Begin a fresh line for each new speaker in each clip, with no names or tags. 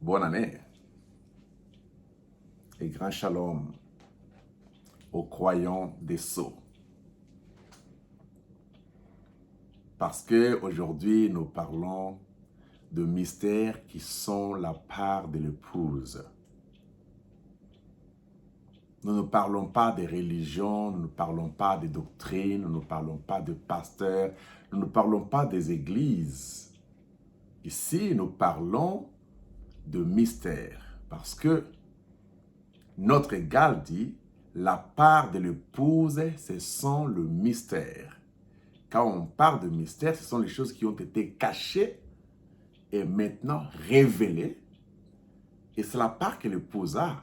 Bonne année et grand shalom aux croyants des Sceaux. Parce qu'aujourd'hui, nous parlons de mystères qui sont la part de l'épouse. Nous ne parlons pas des religions, nous ne parlons pas des doctrines, nous ne parlons pas de pasteurs, nous ne parlons pas des églises. Ici, nous parlons de mystères. Parce que notre égal dit, la part de l'épouse, ce sont le mystère. Quand on parle de mystère, ce sont les choses qui ont été cachées et maintenant révélées. Et c'est la part que l'épouse a.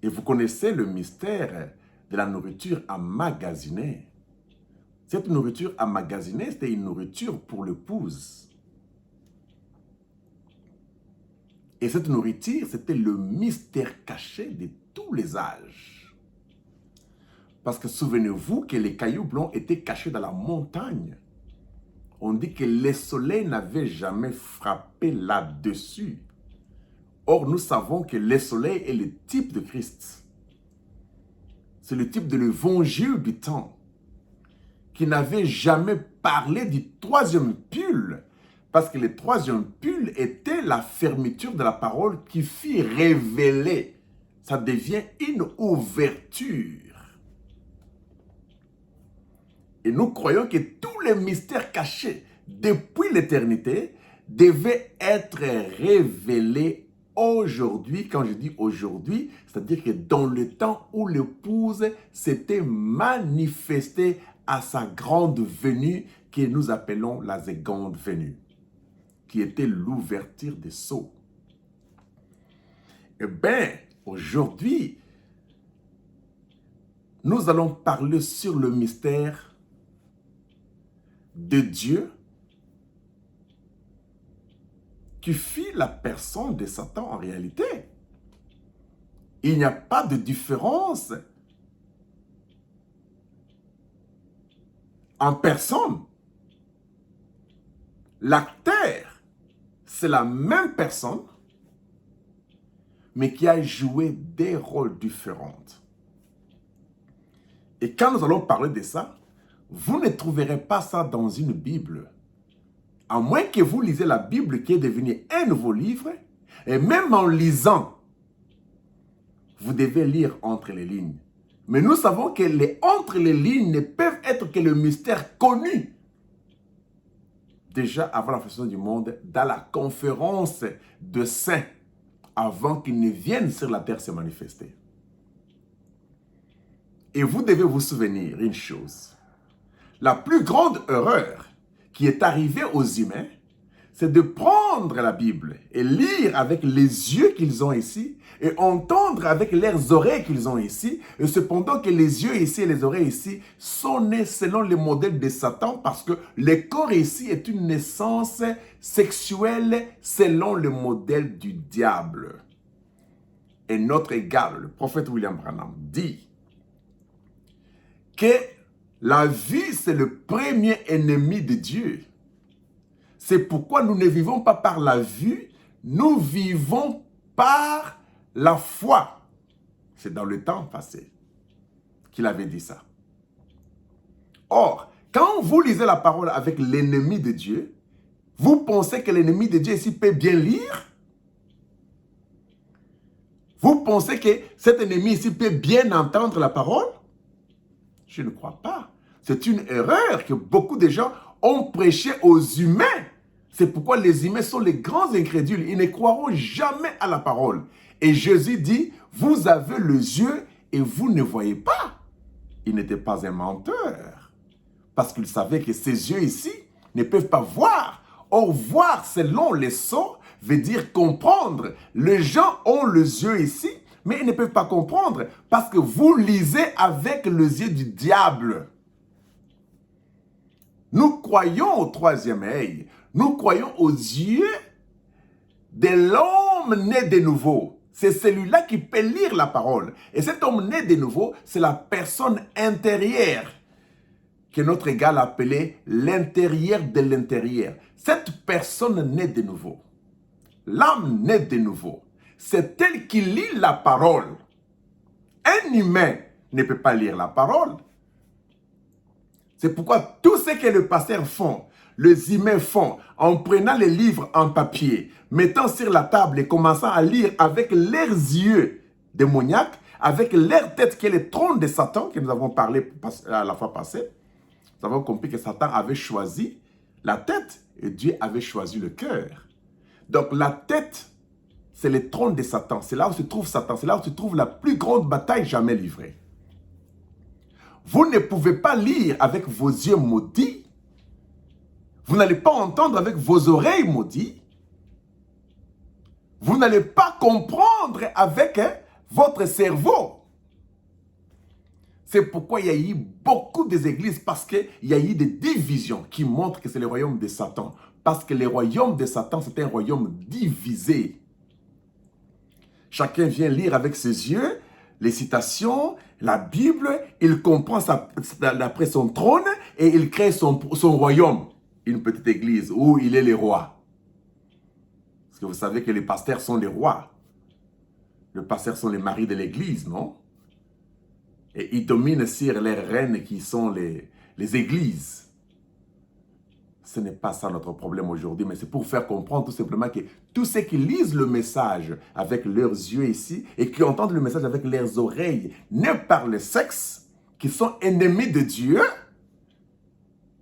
Et vous connaissez le mystère de la nourriture emmagasinée. Cette nourriture emmagasinée, c'était une nourriture pour l'épouse. Et cette nourriture, c'était le mystère caché de tous les âges. Parce que souvenez-vous que les cailloux blancs étaient cachés dans la montagne. On dit que le soleil n'avait jamais frappé là-dessus. Or, nous savons que le soleil est le type de Christ. C'est le type de l'évangile du temps qui n'avait jamais parlé du troisième pull. Parce que le troisième pull était la fermeture de la parole qui fit révéler. Ça devient une ouverture. Et nous croyons que tous les mystères cachés depuis l'éternité devaient être révélés aujourd'hui. Quand je dis aujourd'hui, c'est-à-dire que dans le temps où l'épouse s'était manifestée à sa grande venue, que nous appelons la seconde venue, qui était l'ouverture des sceaux. Eh bien, aujourd'hui, nous allons parler sur le mystère de Dieu qui fit la personne de Satan en réalité. Il n'y a pas de différence en personne. L'acteur, c'est la même personne, mais qui a joué des rôles différents. Et quand nous allons parler de ça, vous ne trouverez pas ça dans une Bible. À moins que vous lisez la Bible qui est devenue un nouveau livre, et même en lisant, vous devez lire entre les lignes. Mais nous savons que les entre les lignes ne peuvent être que le mystère connu. Déjà avant la fondation du monde, dans la conférence de saints, avant qu'ils ne viennent sur la terre se manifester. Et vous devez vous souvenir une chose. La plus grande erreur qui est arrivée aux humains, c'est de prendre la Bible et lire avec les yeux qu'ils ont ici et entendre avec leurs oreilles qu'ils ont ici. Et cependant que les yeux ici et les oreilles ici sont nés selon le modèle de Satan parce que le corps ici est une naissance sexuelle selon le modèle du diable. Et notre égal, le prophète William Branham, dit que la vie, c'est le premier ennemi de Dieu. C'est pourquoi nous ne vivons pas par la vue, nous vivons par la foi. C'est dans le temps passé qu'il avait dit ça. Or, quand vous lisez la parole avec l'ennemi de Dieu, vous pensez que l'ennemi de Dieu ici peut bien lire? Vous pensez que cet ennemi ici peut bien entendre la parole? Je ne crois pas. C'est une erreur que beaucoup de gens ont prêché aux humains. C'est pourquoi les humains sont les grands incrédules. Ils ne croiront jamais à la parole. Et Jésus dit, vous avez les yeux et vous ne voyez pas. Il n'était pas un menteur. Parce qu'il savait que ces yeux ici ne peuvent pas voir. Or, voir selon les sceaux veut dire comprendre. Les gens ont les yeux ici, mais ils ne peuvent pas comprendre parce que vous lisez avec les yeux du diable. Nous croyons au troisième œil. Nous croyons aux yeux de l'homme né de nouveau. C'est celui-là qui peut lire la parole. Et cet homme né de nouveau, c'est la personne intérieure que notre égal appelait l'intérieur de l'intérieur. Cette personne naît de nouveau. L'âme naît de nouveau. C'est elle qui lit la parole. Un humain ne peut pas lire la parole. C'est pourquoi tout ce que les pasteurs font, les humains font, en prenant les livres en papier, mettant sur la table et commençant à lire avec leurs yeux démoniaques, avec leur tête qui est le trône de Satan, que nous avons parlé à la fois passée, nous avons compris que Satan avait choisi la tête et Dieu avait choisi le cœur. Donc la tête, c'est le trône de Satan. C'est là où se trouve Satan. C'est là où se trouve la plus grande bataille jamais livrée. Vous ne pouvez pas lire avec vos yeux maudits. Vous n'allez pas entendre avec vos oreilles maudites. Vous n'allez pas comprendre avec votre cerveau. C'est pourquoi il y a eu beaucoup d'églises, parce qu'il y a eu des divisions qui montrent que c'est le royaume de Satan. Parce que le royaume de Satan, c'est un royaume divisé. Chacun vient lire avec ses yeux les citations, la Bible, il comprend d'après son trône et il crée son royaume. Une petite église où il est le roi. Parce que vous savez que les pasteurs sont les rois. Les pasteurs sont les maris de l'église, non? Et ils dominent sur les reines qui sont les églises. Ce n'est pas ça notre problème aujourd'hui, mais c'est pour faire comprendre tout simplement que tous ceux qui lisent le message avec leurs yeux ici et qui entendent le message avec leurs oreilles, nés par le sexe, qui sont ennemis de Dieu,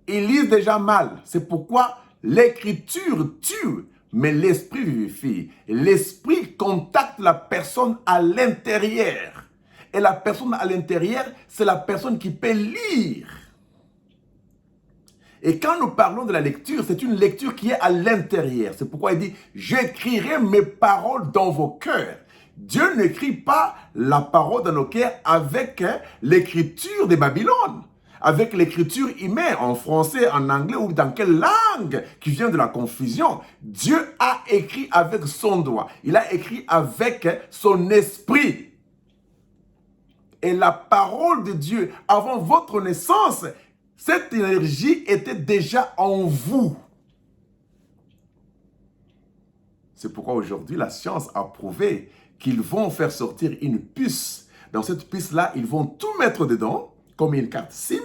ils lisent déjà mal. C'est pourquoi l'écriture tue, mais l'esprit vivifie. L'esprit contacte la personne à l'intérieur. Et la personne à l'intérieur, c'est la personne qui peut lire. Et quand nous parlons de la lecture, c'est une lecture qui est à l'intérieur. C'est pourquoi il dit, j'écrirai mes paroles dans vos cœurs. Dieu n'écrit pas la parole dans nos cœurs avec l'écriture de Babylone, avec l'écriture humaine, en français, en anglais ou dans quelle langue qui vient de la confusion. Dieu a écrit avec son doigt. Il a écrit avec son esprit. Et la parole de Dieu, avant votre naissance, cette énergie était déjà en vous. C'est pourquoi aujourd'hui, la science a prouvé qu'ils vont faire sortir une puce. Dans cette puce-là, ils vont tout mettre dedans, comme une carte SIM.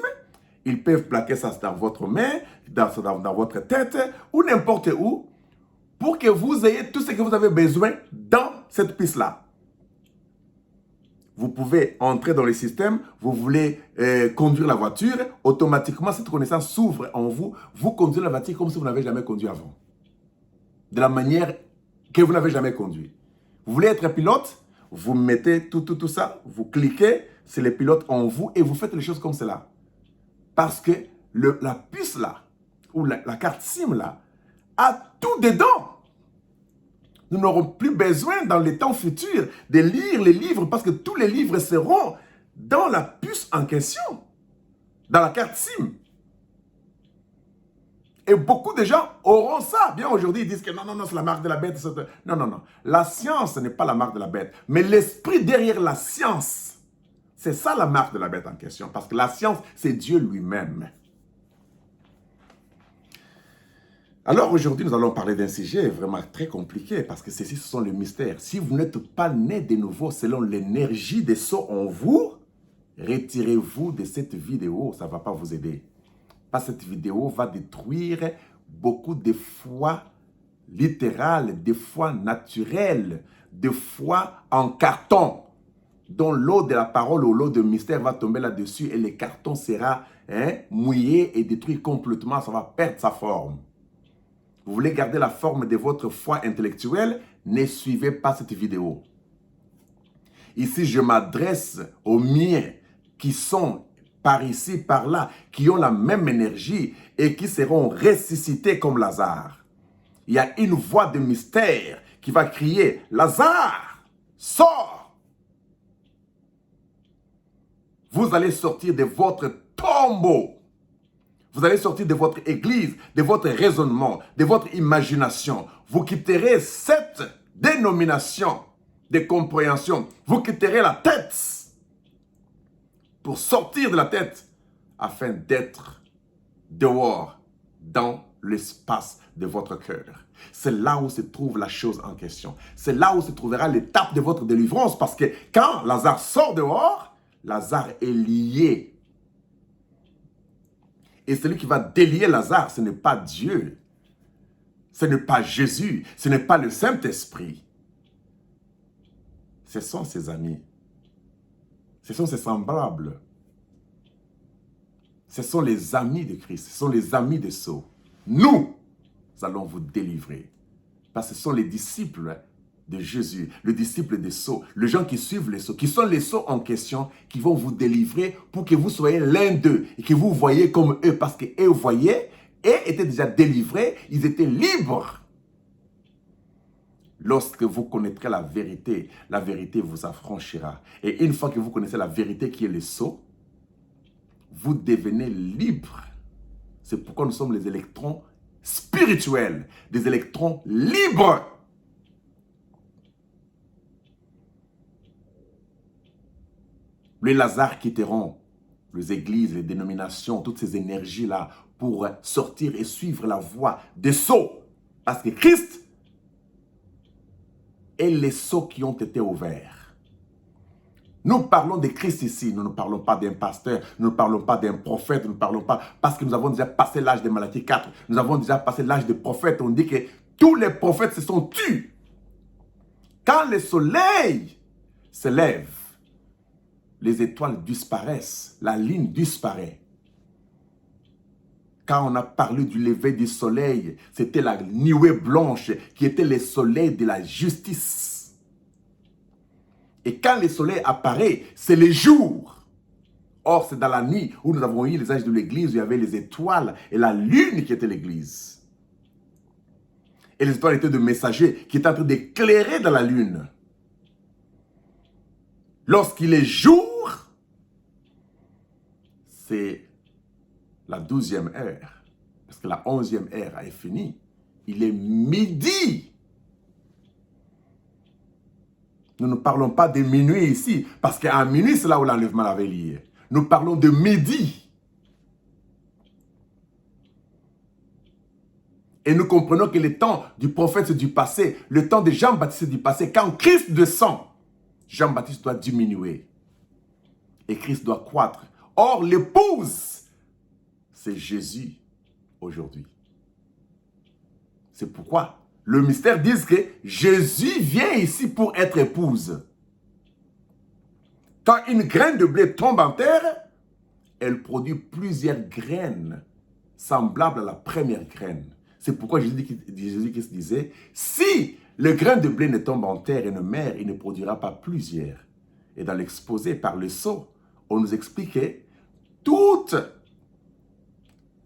Ils peuvent plaquer ça dans votre main, dans votre tête, ou n'importe où, pour que vous ayez tout ce que vous avez besoin dans cette puce-là. Vous pouvez entrer dans le système, vous voulez conduire la voiture, automatiquement cette connaissance s'ouvre en vous, vous conduisez la voiture comme si vous n'avez jamais conduit avant. De la manière que vous n'avez jamais conduit. Vous voulez être pilote, vous mettez tout ça, vous cliquez, c'est le pilote en vous et vous faites les choses comme cela. Parce que la puce là, ou la carte SIM là, a tout dedans. Nous n'aurons plus besoin dans les temps futurs de lire les livres parce que tous les livres seront dans la puce en question, dans la carte SIM. Et beaucoup de gens auront ça. Bien aujourd'hui, ils disent que non, c'est la marque de la bête. Non. La science n'est pas la marque de la bête. Mais l'esprit derrière la science, c'est ça la marque de la bête en question. Parce que la science, c'est Dieu lui-même. Alors aujourd'hui, nous allons parler d'un sujet vraiment très compliqué parce que ce sont les mystères. Si vous n'êtes pas né de nouveau selon l'énergie des sceaux en vous, retirez-vous de cette vidéo, ça ne va pas vous aider. Parce que cette vidéo va détruire beaucoup de foi littérales, des foi naturelles, des foi en carton, dont l'eau de la parole ou l'eau de mystère va tomber là-dessus et le carton sera mouillé et détruit complètement, ça va perdre sa forme. Vous voulez garder la forme de votre foi intellectuelle, ne suivez pas cette vidéo. Ici, je m'adresse aux miens qui sont par ici, par là, qui ont la même énergie et qui seront ressuscités comme Lazare. Il y a une voix de mystère qui va crier, Lazare, sors! Vous allez sortir de votre tombeau. Vous allez sortir de votre église, de votre raisonnement, de votre imagination. Vous quitterez cette dénomination de compréhension. Vous quitterez la tête pour sortir de la tête afin d'être dehors dans l'espace de votre cœur. C'est là où se trouve la chose en question. C'est là où se trouvera l'étape de votre délivrance, parce que quand Lazare sort dehors, Lazare est lié. Et celui qui va délier Lazare, ce n'est pas Dieu. Ce n'est pas Jésus. Ce n'est pas le Saint-Esprit. Ce sont ses amis. Ce sont ses semblables. Ce sont les amis de Christ. Ce sont les amis de Sceaux. Nous allons vous délivrer. Parce que ce sont les disciples de Jésus, les disciples des Sceaux, les gens qui suivent les Sceaux, qui sont les Sceaux en question, qui vont vous délivrer pour que vous soyez l'un d'eux et que vous voyez comme eux, parce qu'eux voyaient et étaient déjà délivrés, ils étaient libres. Lorsque vous connaîtrez la vérité vous affranchira. Et une fois que vous connaissez la vérité qui est le Sceau, vous devenez libre. C'est pourquoi nous sommes les électrons spirituels, des électrons libres. Les Lazare quitteront les églises, les dénominations, toutes ces énergies-là pour sortir et suivre la voie des Sceaux. Parce que Christ est les Sceaux qui ont été ouverts. Nous parlons de Christ ici, nous ne parlons pas d'un pasteur, nous ne parlons pas d'un prophète, nous ne parlons pas, parce que nous avons déjà passé l'âge de Malachie 4, nous avons déjà passé l'âge des prophètes, on dit que tous les prophètes se sont tus. Quand le soleil se lève, les étoiles disparaissent, la ligne disparaît. Quand on a parlé du lever du soleil, c'était la nuée blanche qui était le soleil de la justice. Et quand le soleil apparaît, c'est le jour. Or, c'est dans la nuit où nous avons eu les âges de l'église, où il y avait les étoiles et la lune qui était l'église. Et les étoiles étaient de messagers qui étaient en train d'éclairer dans la lune. Lorsqu'il est jour, c'est la 12e heure, parce que la 11e heure est finie. Il est midi. Nous ne parlons pas de minuit ici, parce qu'à minuit, c'est là où l'enlèvement avait lié. Nous parlons de midi. Et nous comprenons que le temps du prophète c'est du passé, le temps de Jean-Baptiste c'est du passé. Quand Christ descend, Jean-Baptiste doit diminuer. Et Christ doit croître. Or, l'épouse, c'est Jésus aujourd'hui. C'est pourquoi le mystère dit que Jésus vient ici pour être épouse. Quand une graine de blé tombe en terre, elle produit plusieurs graines semblables à la première graine. C'est pourquoi Jésus Christ disait, si le grain de blé ne tombe en terre et ne meurt, il ne produira pas plusieurs. Et dans l'exposé par le Sceau, on nous expliquait toutes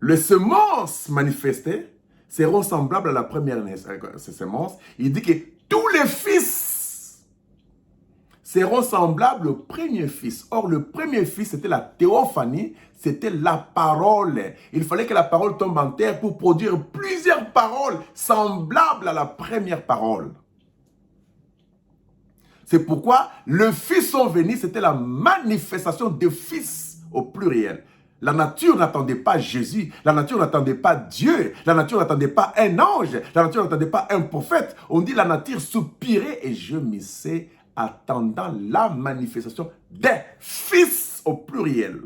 les semences manifestées seront semblables à la première semence. Il dit que tous les fils seront semblables au premier fils. Or, le premier fils, c'était la théophanie, c'était la parole. Il fallait que la parole tombe en terre pour produire plusieurs paroles semblables à la première parole. C'est pourquoi le fils sont venus, c'était la manifestation des fils au pluriel. La nature n'attendait pas Jésus, la nature n'attendait pas Dieu, la nature n'attendait pas un ange, la nature n'attendait pas un prophète. On dit la nature soupirait et gémissait attendant la manifestation des fils au pluriel.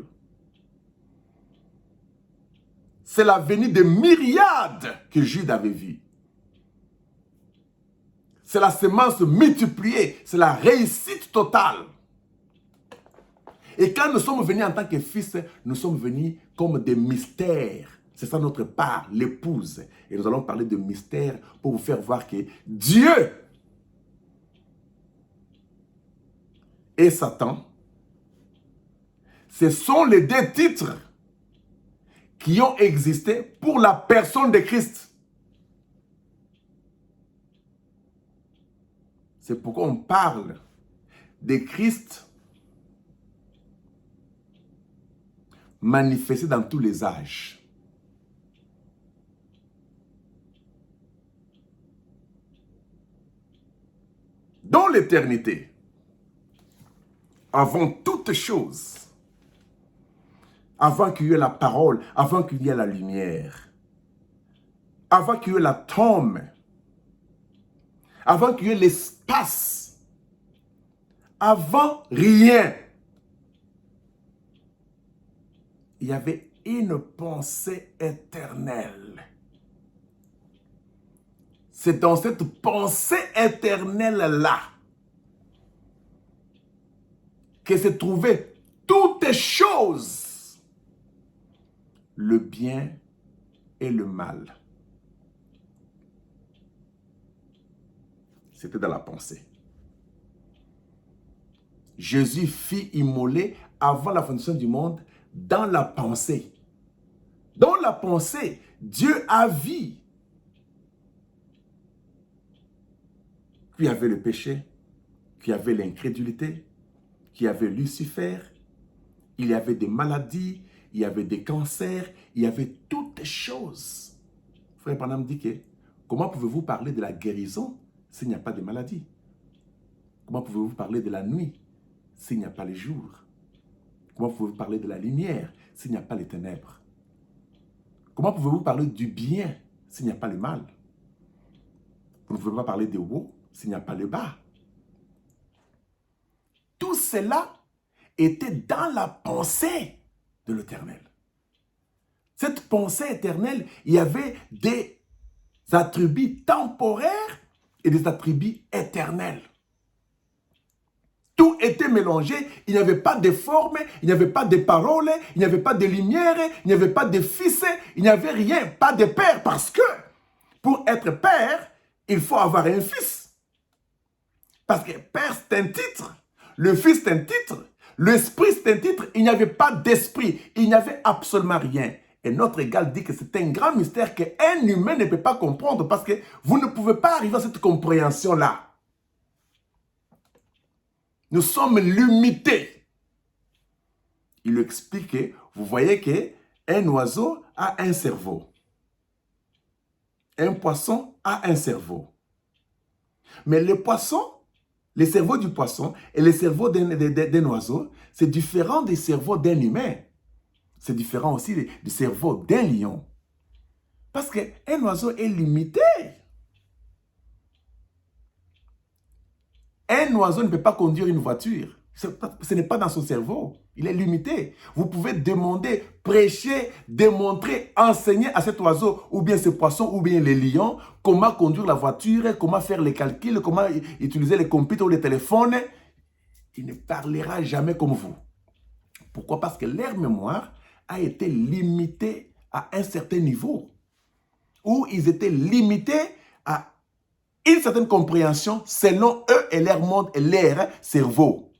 C'est la venue de myriades que Jude avait vue. C'est la semence multipliée, c'est la réussite totale. Et quand nous sommes venus en tant que fils, nous sommes venus comme des mystères. C'est ça notre part, l'épouse. Et nous allons parler de mystères pour vous faire voir que Dieu et Satan, ce sont les deux titres qui ont existé pour la personne de Christ. C'est pourquoi on parle de Christ manifesté dans tous les âges. Dans l'éternité, avant toute chose, avant qu'il y ait la parole, avant qu'il y ait la lumière, avant qu'il y ait l'atome, avant qu'il y ait l'espace, avant rien, il y avait une pensée éternelle. C'est dans cette pensée éternelle-là que se trouvaient toutes choses, le bien et le mal. C'était dans la pensée. Jésus fut immolé avant la fondation du monde dans la pensée. Dans la pensée, Dieu a vu qu'il y avait le péché, qu'il y avait l'incrédulité, qu'il y avait Lucifer, il y avait des maladies, il y avait des cancers, il y avait toutes choses. Frère Branham dit que comment pouvez-vous parler de la guérison s'il n'y a pas de maladie? Comment pouvez-vous parler de la nuit s'il n'y a pas le jour? Comment pouvez-vous parler de la lumière s'il n'y a pas les ténèbres? Comment pouvez-vous parler du bien s'il n'y a pas le mal? Vous ne pouvez pas parler de haut s'il n'y a pas le bas. Tout cela était dans la pensée de l'Éternel. Cette pensée éternelle, il y avait des attributs temporaires et des attributs éternels. Tout était mélangé, il n'y avait pas de forme, il n'y avait pas de paroles, il n'y avait pas de lumière, il n'y avait pas de fils, il n'y avait rien, pas de père, parce que pour être père, il faut avoir un fils. Parce que père, c'est un titre, le fils, c'est un titre, l'esprit, c'est un titre, il n'y avait pas d'esprit, il n'y avait absolument rien. Et notre égal dit que c'est un grand mystère qu'un humain ne peut pas comprendre parce que vous ne pouvez pas arriver à cette compréhension-là. Nous sommes limités. Il explique que vous voyez qu'un oiseau a un cerveau. Un poisson a un cerveau. Mais le poisson, le cerveau du poisson et le cerveau d'un oiseau, c'est différent du cerveau d'un humain. C'est différent aussi du cerveau d'un lion. Parce qu'un oiseau est limité. Un oiseau ne peut pas conduire une voiture. Ce n'est pas dans son cerveau. Il est limité. Vous pouvez demander, prêcher, démontrer, enseigner à cet oiseau, ou bien ce poisson, ou bien les lions, comment conduire la voiture, comment faire les calculs, comment utiliser les computers ou les téléphones. Il ne parlera jamais comme vous. Pourquoi? Parce que leur mémoire a été limitée à un certain niveau, où ils étaient limités à une certaine compréhension selon eux et leur monde et leur cerveau.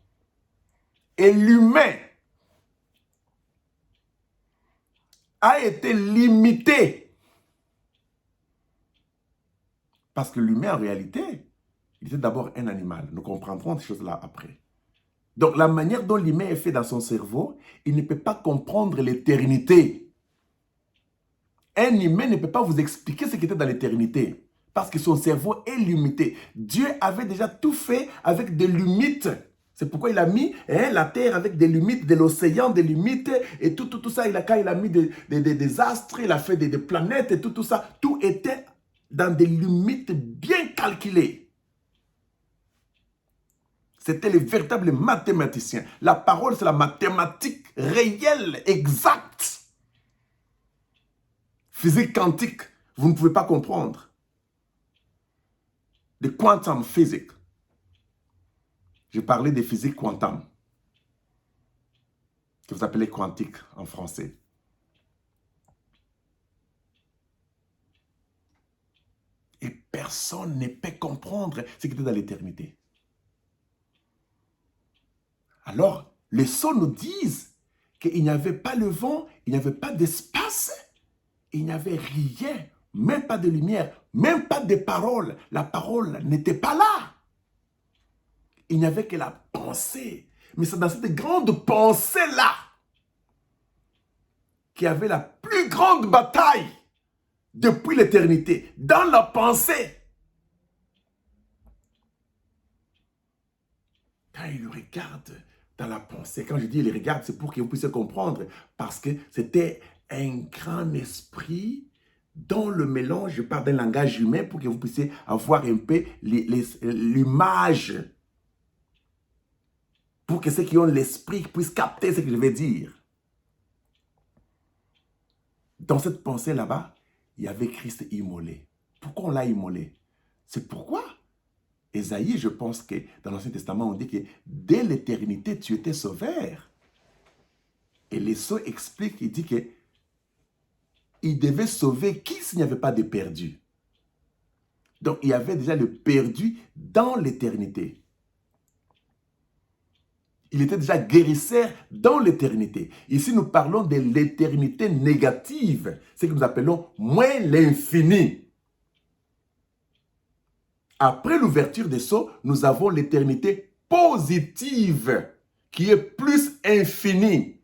Et l'humain a été limité. Parce que l'humain, en réalité, il était d'abord un animal. Nous comprendrons ces choses-là après. Donc, la manière dont l'humain est fait dans son cerveau, il ne peut pas comprendre l'éternité. Un humain ne peut pas vous expliquer ce qui était dans l'éternité. Parce que son cerveau est limité. Dieu avait déjà tout fait avec des limites. C'est pourquoi il a mis la terre avec des limites, de l'océan, des limites, et tout ça. Quand il a mis des astres, il a fait des planètes, et tout ça. Tout était dans des limites bien calculées. C'était le véritable mathématicien. La parole, c'est la mathématique réelle, exacte. Physique quantique, vous ne pouvez pas comprendre. De quantum physics. Je parlais de physique quantum, que vous appelez quantique en français. Et personne ne peut comprendre ce qui était dans l'éternité. Alors, les sons nous disent qu'il n'y avait pas le vent, il n'y avait pas d'espace, il n'y avait rien, même pas de lumière, même pas de parole. La parole n'était pas là. Il n'y avait que la pensée. Mais c'est dans cette grande pensée-là qu'il y avait la plus grande bataille depuis l'éternité. Dans la pensée. Quand il regarde dans la pensée. Quand je dis il les regarde, c'est pour que vous puissiez comprendre. Parce que c'était un grand esprit dans le mélange, je parle d'un langage humain pour que vous puissiez avoir un peu l'image. Pour que ceux qui ont l'esprit puissent capter ce que je vais dire. Dans cette pensée là-bas, il y avait Christ immolé. Pourquoi on l'a immolé? C'est pourquoi Ésaïe, je pense que dans l'Ancien Testament, on dit que dès l'éternité, tu étais sauveur. Et les sceaux expliquent, il dit que il devait sauver qui s'il n'y avait pas de perdu. Donc, il y avait déjà le perdu dans l'éternité. Il était déjà guérisseur dans l'éternité. Ici, nous parlons de l'éternité négative, ce que nous appelons moins l'infini. Après l'ouverture des sceaux, nous avons l'éternité positive, qui est plus infinie.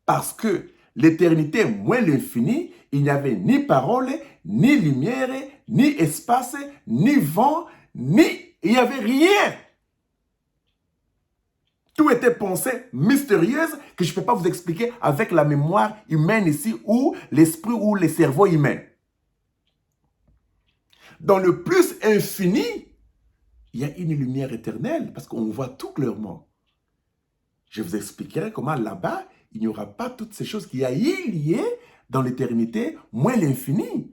Parce que l'éternité moins l'infini, il n'y avait ni parole, ni lumière, ni espace, ni vent, il n'y avait rien. Tout était pensée mystérieuse que je ne peux pas vous expliquer avec la mémoire humaine ici ou l'esprit ou le cerveau humain. Dans le plus infini, il y a une lumière éternelle parce qu'on voit tout clairement. Je vous expliquerai comment là-bas, il n'y aura pas toutes ces choses qu'il y a liées dans l'éternité, moins l'infini.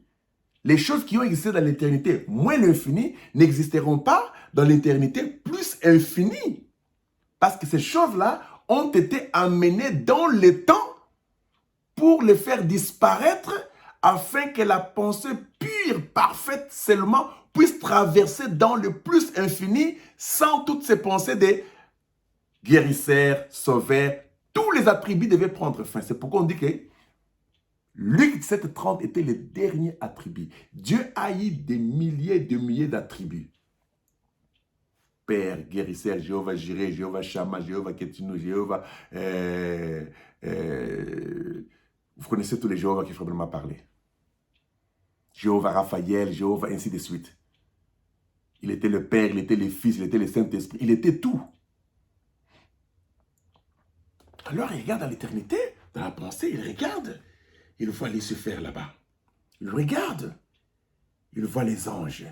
Les choses qui ont existé dans l'éternité, moins l'infini, n'existeront pas dans l'éternité plus infinie. Parce que ces choses-là ont été amenées dans le temps pour les faire disparaître afin que la pensée pure, parfaite seulement puisse traverser dans le plus infini sans toutes ces pensées de guérisseur, sauveur. Tous les attributs devaient prendre fin. C'est pourquoi on dit que Luc 17:30 était le dernier attribut. Dieu a eu des milliers de milliers d'attributs. Père, guérisseur, Jéhovah Jireh, Jéhovah Shammah, Jéhovah Ketinu, Jéhovah... vous connaissez tous les Jéhovah qui Frère m'a parlé. Jéhovah Raphaël, Jéhovah, ainsi de suite. Il était le Père, il était le Fils, il était le Saint-Esprit, il était tout. Alors il regarde dans l'éternité, dans la pensée, il regarde. Il voit Lucifer là-bas. Il regarde. Il voit les anges.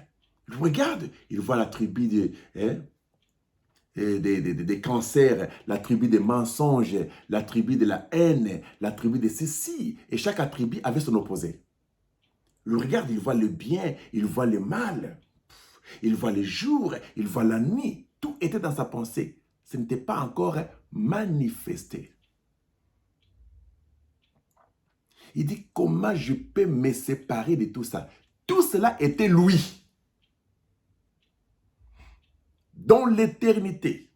Il regarde. Il voit la tribu des cancers, la tribu des mensonges, la tribu de la haine, la tribu de ceci. Et chaque attribut avait son opposé. Il regarde, il voit le bien, il voit le mal. Il voit le jour, il voit la nuit. Tout était dans sa pensée. Ce n'était pas encore manifesté. Il dit, comment je peux me séparer de tout ça? Tout cela était lui. Dans l'éternité,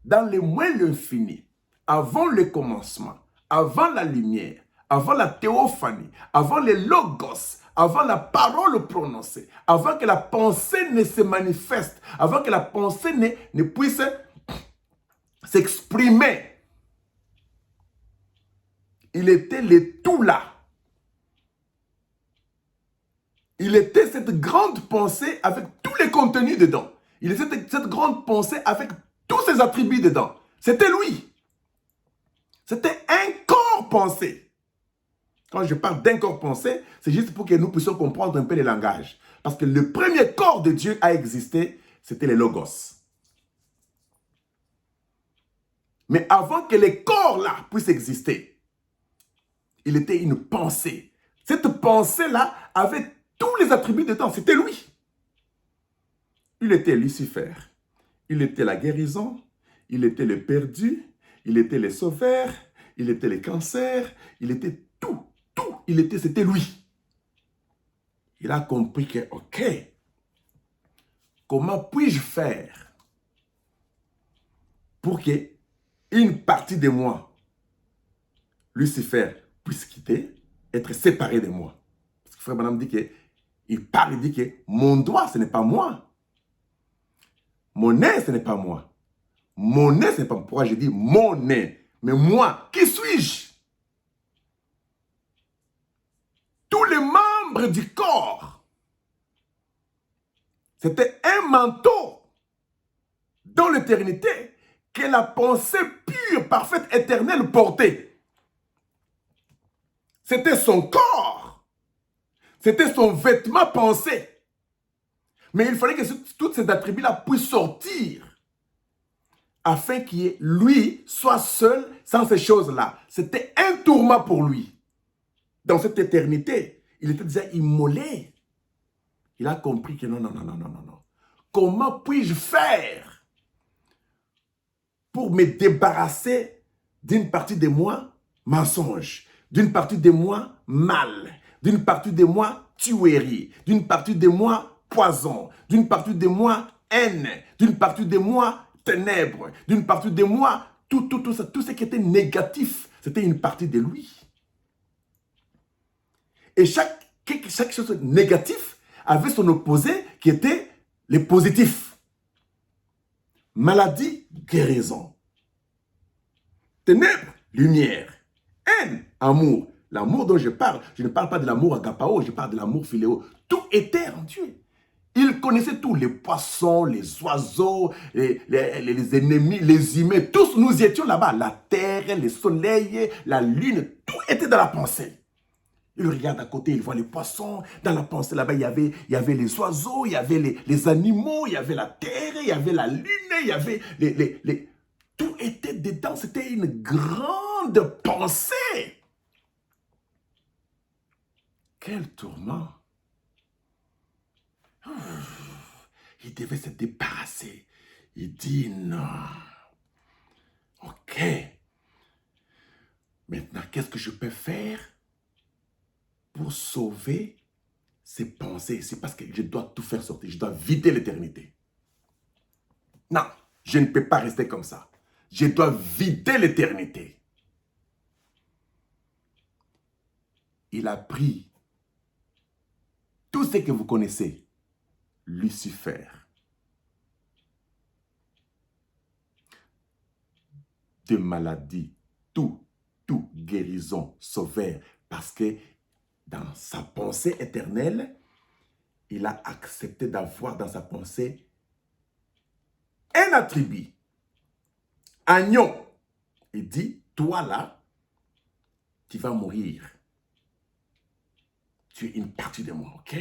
dans le moins l'infini, avant le commencement, avant la lumière, avant la théophanie, avant le logos, avant la parole prononcée, avant que la pensée ne se manifeste, avant que la pensée ne puisse s'exprimer. Il était le tout là. Il était cette grande pensée avec tous les contenus dedans. Il était cette grande pensée avec tous ses attributs dedans. C'était lui. C'était un corps pensé. Quand je parle d'un corps pensé, c'est juste pour que nous puissions comprendre un peu le langage. Parce que le premier corps de Dieu à exister, c'était le Logos. Mais avant que les corps-là puissent exister, il était une pensée. Cette pensée-là avait tous les attributs dedans. C'était lui. Il était Lucifer. Il était la guérison. Il était le perdu. Il était le sauveur. Il était le cancer. Il était tout. Tout. C'était lui. Il a compris que, ok, comment puis-je faire pour que une partie de moi, Lucifer, puisse quitter, être séparé de moi? Parce que Frère Branham dit que, il parle, il dit que mon doigt, ce n'est pas moi. Mon nez, ce n'est pas moi. Mon nez, ce n'est pas moi. Pourquoi je dis mon nez? Mais moi, qui suis-je? Tous les membres du corps. C'était un manteau dans l'éternité que la pensée pure, parfaite, éternelle portait. C'était son corps. C'était son vêtement pensé. Mais il fallait que tous ces attributs-là puissent sortir afin qu'il lui soit seul sans ces choses-là. C'était un tourment pour lui. Dans cette éternité, il était déjà immolé. Il a compris que non. Comment puis-je faire pour me débarrasser d'une partie de moi mensonge, d'une partie de moi mal, d'une partie de moi tuerie, d'une partie de moi poison, d'une partie de moi haine, d'une partie de moi ténèbres, d'une partie de moi, tout ce qui était négatif, c'était une partie de lui. Et chaque chose négative avait son opposé qui était le positif. Maladie, guérison. Ténèbres, lumière. Haine, amour. L'amour dont je ne parle pas de l'amour agapao, je parle de l'amour philéo. Tout était en Dieu. Il connaissait tous les poissons, les oiseaux, les ennemis, les humains. Tous nous étions là-bas. La terre, le soleil, la lune, tout était dans la pensée. Il regarde à côté, il voit les poissons. Dans la pensée, là-bas, il y avait les oiseaux, il y avait les animaux, il y avait la terre, il y avait la lune, il y avait tout était dedans. C'était une grande pensée. Quel tourment. Il devait se débarrasser. Il dit non. Ok. Maintenant, qu'est-ce que je peux faire pour sauver ces pensées? C'est parce que je dois tout faire sortir. Je dois vider l'éternité. Non, je ne peux pas rester comme ça. Je dois vider l'éternité. Il a pris tout ce que vous connaissez. Lucifer. De maladie, tout, guérison, sauveur. Parce que dans sa pensée éternelle, il a accepté d'avoir dans sa pensée un attribut. Agneau. Il dit, toi là, tu vas mourir. Tu es une partie de moi, ok?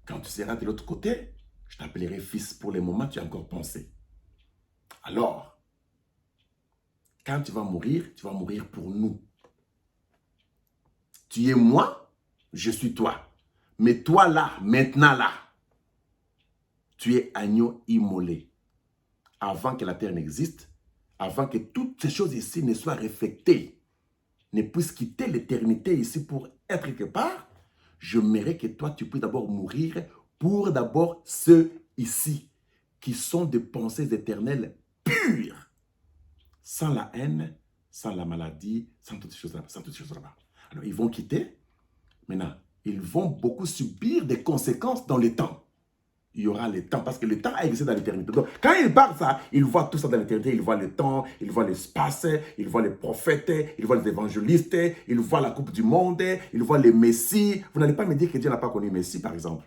Quand tu seras de l'autre côté, je t'appellerai fils. Pour le moment, tu as encore pensé. Alors, quand tu vas mourir pour nous. Tu es moi, je suis toi. Mais toi là, maintenant là, tu es agneau immolé. Avant que la terre n'existe, avant que toutes ces choses ici ne soient réflectées, ne puissent quitter l'éternité ici pour être quelque part, je mérite que toi, tu puisses d'abord mourir pour d'abord ceux ici qui sont des pensées éternelles pures, sans la haine, sans la maladie, sans toutes ces choses-là. Alors, ils vont quitter. Maintenant, ils vont beaucoup subir des conséquences dans le temps. Il y aura le temps, parce que le temps a existé dans l'éternité. Donc, quand ils parlent ça, ils voient tout ça dans l'éternité. Ils voient le temps, ils voient l'espace, ils voient les prophètes, ils voient les évangélistes, ils voient la coupe du monde, ils voient les messies. Vous n'allez pas me dire que Dieu n'a pas connu Messie, par exemple.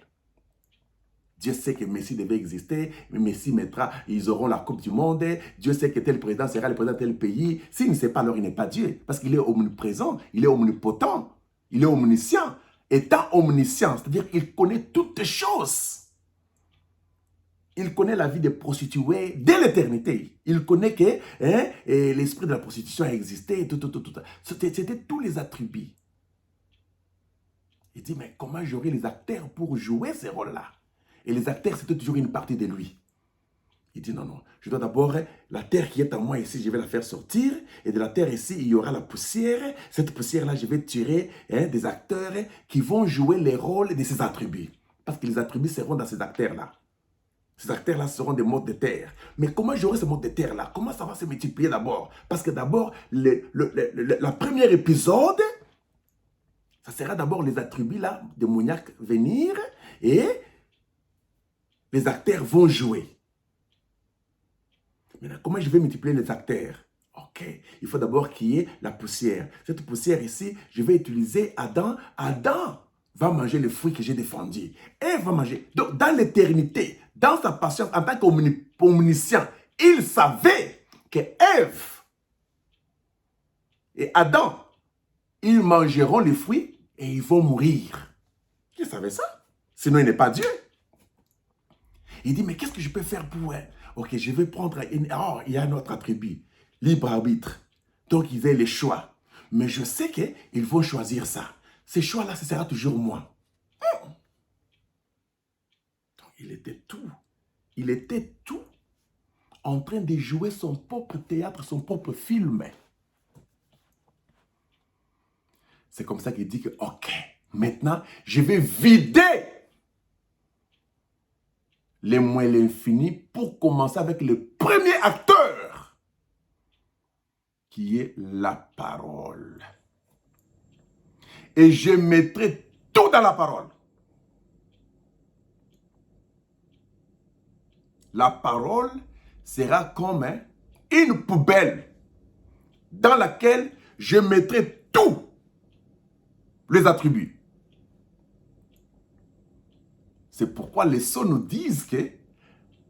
Dieu sait que Messie devait exister, mais Messie mettra, ils auront la coupe du monde. Dieu sait que tel président sera le président de tel pays. S'il ne sait pas, alors il n'est pas Dieu, parce qu'il est omniprésent, il est omnipotent, il est omniscient. Étant omniscient, c'est-à-dire qu'il connaît toutes choses. Il connaît la vie des prostituées dès l'éternité. Il connaît que l'esprit de la prostitution a existé. C'était tous les attributs. Il dit, mais comment j'aurai les acteurs pour jouer ces rôles-là? Et les acteurs, c'était toujours une partie de lui. Il dit, non, je dois d'abord, la terre qui est en moi ici, je vais la faire sortir. Et de la terre ici, il y aura la poussière. Cette poussière-là, je vais tirer des acteurs qui vont jouer les rôles de ces attributs. Parce que les attributs seront dans ces acteurs-là. Ces acteurs-là seront des modes de terre. Mais comment j'aurai ce mode de terre-là? Comment ça va se multiplier d'abord? Parce que d'abord, la première épisode, ça sera d'abord les attributs-là, démoniaques venir et les acteurs vont jouer. Maintenant, comment je vais multiplier les acteurs? Ok, il faut d'abord qu'il y ait la poussière. Cette poussière ici, je vais utiliser Adam. Adam va manger le fruit que j'ai défendu. Et va manger. Donc, dans l'éternité, dans sa patience, en tant qu'omniscient, Il savait que Ève et Adam, ils mangeront les fruits et ils vont mourir. Il savait ça. Sinon, il n'est pas Dieu. Il dit, mais qu'est-ce que je peux faire pour... Ok, je vais prendre... Oh, il y a un autre attribut. Libre arbitre. Donc, ils aient les choix. Mais je sais qu'ils vont choisir ça. Ces choix-là, ce sera toujours moi. Donc, il était tout. Il était tout en train de jouer son propre théâtre, son propre film. C'est comme ça qu'il dit que, ok, maintenant, je vais vider les mots l'infini pour commencer avec le premier acteur, qui est la parole. Et je mettrai tout dans la parole. La parole sera comme une poubelle dans laquelle je mettrai tous les attributs. C'est pourquoi les sceaux nous disent que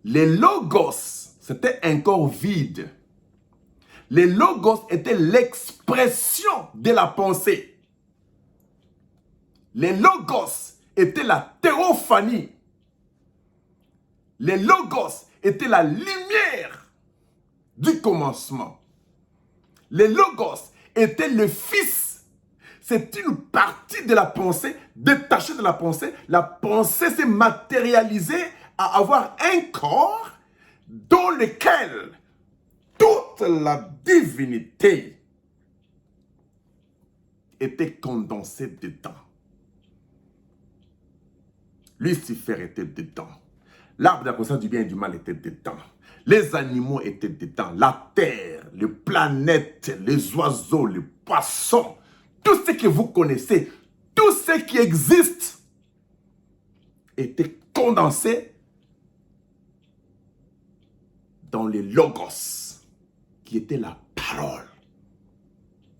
les logos, c'était un corps vide. Les logos étaient l'expression de la pensée. Les logos étaient la théophanie. Les logos étaient la lumière du commencement. Les logos étaient le Fils. C'est une partie de la pensée, détachée de la pensée. La pensée s'est matérialisée à avoir un corps dans lequel toute la divinité était condensée dedans. Lucifer était dedans. L'arbre de la connaissance du bien et du mal était dedans. Les animaux étaient dedans. La terre, les planètes, les oiseaux, les poissons. Tout ce que vous connaissez, tout ce qui existe était condensé dans les logos, qui était la parole,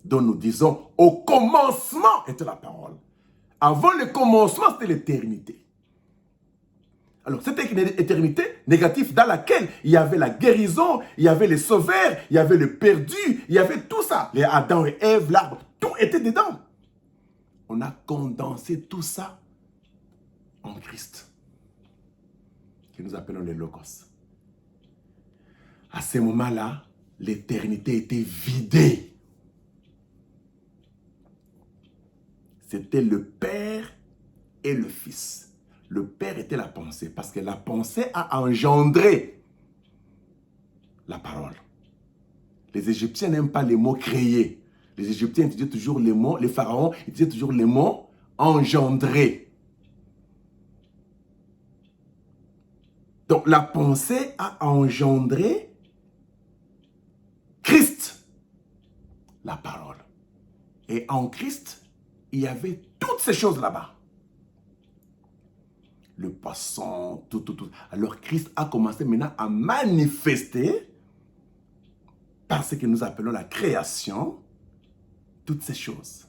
dont nous disons, au commencement était la parole. Avant le commencement, c'était l'éternité. Alors, c'était une éternité négative dans laquelle il y avait la guérison, il y avait les sauveurs, il y avait le perdu, il y avait tout ça. Les Adam et Ève, l'arbre, tout était dedans. On a condensé tout ça en Christ, que nous appelons les logos. À ce moment-là, l'éternité était vidée. C'était le Père et le Fils. Le Père était la pensée, parce que la pensée a engendré la parole. Les Égyptiens n'aiment pas les mots créés. Les Égyptiens utilisaient toujours les mots, les pharaons utilisaient toujours les mots engendrés. Donc la pensée a engendré Christ, la parole. Et en Christ, il y avait toutes ces choses là-bas. Le poisson, tout. Alors Christ a commencé maintenant à manifester, par ce que nous appelons la création, toutes ces choses.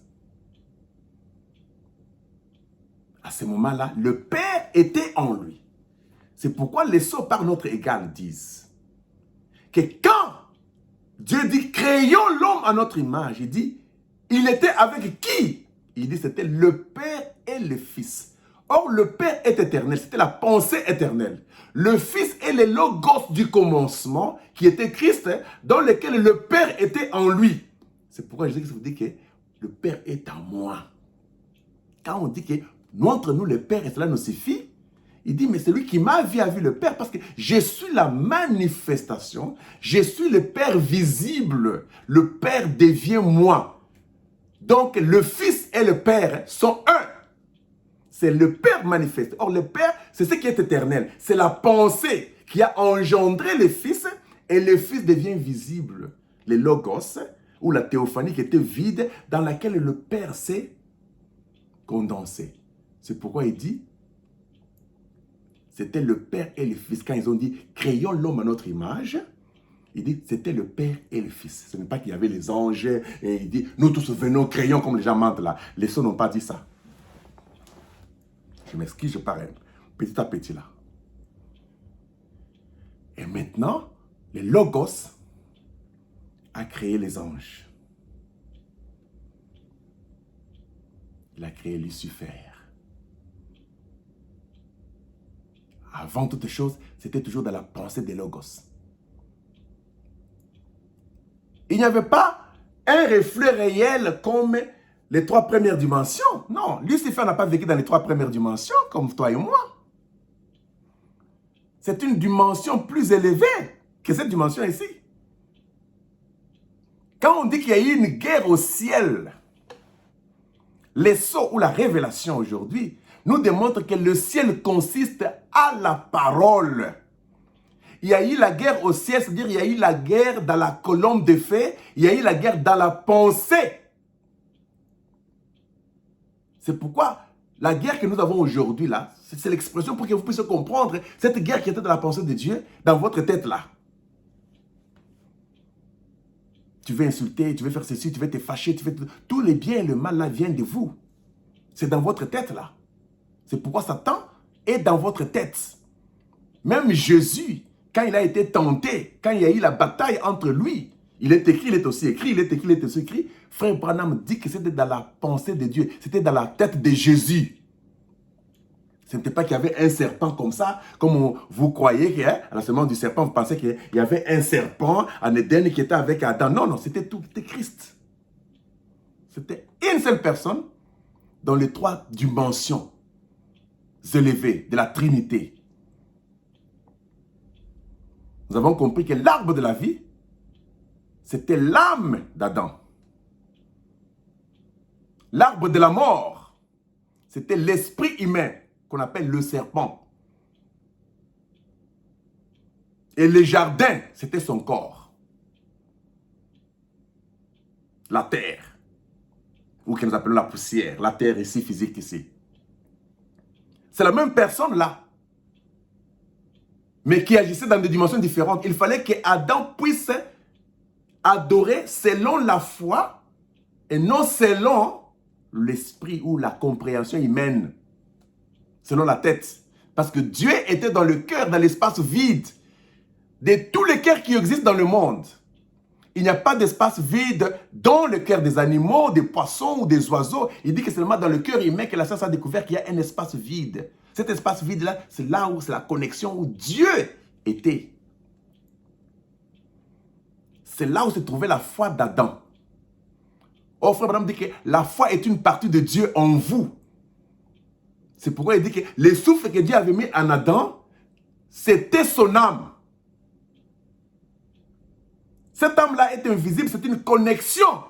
À ce moment-là, le Père était en lui. C'est pourquoi les sceaux par notre égal disent que quand Dieu dit, créons l'homme à notre image, il dit, il était avec qui? Il dit, c'était le Père et le Fils. Or, le Père est éternel, c'était la pensée éternelle. Le Fils est le logos du commencement, qui était Christ, dans lequel le Père était en lui. C'est pourquoi je dis que le Père est en moi. Quand on dit que montre-nous le Père et cela nous suffit, il dit, mais celui qui m'a vu a vu le Père, parce que je suis la manifestation, je suis le Père visible, le Père devient moi. Donc, le Fils et le Père sont un. C'est le Père manifeste. Or, le Père, c'est ce qui est éternel. C'est la pensée qui a engendré le Fils, et le Fils devient visible. Les logos, ou la théophanie qui était vide, dans laquelle le Père s'est condensé. C'est pourquoi il dit, c'était le Père et le Fils. Quand ils ont dit, créons l'homme à notre image, il dit, c'était le Père et le Fils. Ce n'est pas qu'il y avait les anges, et il dit, nous tous venons, créons comme les gens mentent là. Les sceaux n'ont pas dit ça. Je m'excuse, je parle petit à petit là. Et maintenant, les Logos a créé les anges. Il a créé Lucifer. Avant toute chose, c'était toujours dans la pensée des Logos. Il n'y avait pas un reflet réel comme les 3 premières dimensions. Non, Lucifer n'a pas vécu dans les 3 premières dimensions comme toi et moi. C'est une dimension plus élevée que cette dimension ici. Quand on dit qu'il y a eu une guerre au ciel, les sceaux ou la révélation aujourd'hui nous démontre que le ciel consiste à la parole. Il y a eu la guerre au ciel, c'est-à-dire il y a eu la guerre dans la colonne de feu, il y a eu la guerre dans la pensée. C'est pourquoi la guerre que nous avons aujourd'hui là, c'est l'expression pour que vous puissiez comprendre cette guerre qui était dans la pensée de Dieu, dans votre tête là. Tu veux insulter, tu veux faire ceci, tu veux te fâcher, tous les biens et le mal là viennent de vous. C'est dans votre tête là. C'est pourquoi Satan est dans votre tête. Même Jésus, quand il a été tenté, quand il y a eu la bataille entre lui, il est écrit, il est aussi écrit, il est écrit, il est aussi écrit. Frère Branham dit que c'était dans la pensée de Dieu, c'était dans la tête de Jésus. Ce n'était pas qu'il y avait un serpent comme ça, comme vous croyez qu'à la semence du serpent, vous pensez qu'il y avait un serpent en Éden qui était avec Adam. Non, non, c'était tout, c'était Christ. C'était une seule personne dans les 3 dimensions élevées de la Trinité. Nous avons compris que l'arbre de la vie, c'était l'âme d'Adam. L'arbre de la mort, c'était l'esprit humain qu'on appelle le serpent. Et le jardin, c'était son corps. La terre, ou que nous appelons la poussière, la terre ici, physique ici. C'est la même personne là, mais qui agissait dans des dimensions différentes. Il fallait que Adam puisse adorer selon la foi et non selon l'esprit ou la compréhension humaine, selon la tête. Parce que Dieu était dans le cœur, dans l'espace vide de tous les cœurs qui existent dans le monde. Il n'y a pas d'espace vide dans le cœur des animaux, des poissons ou des oiseaux. Il dit que c'est seulement dans le cœur humain que la science a découvert qu'il y a un espace vide. Cet espace vide-là, c'est là où c'est la connexion où Dieu était. C'est là où se trouvait la foi d'Adam. Oh, frère Branham dit que la foi est une partie de Dieu en vous. C'est pourquoi il dit que le souffle que Dieu avait mis en Adam, c'était son âme. Cette âme-là est invisible, c'est une connexion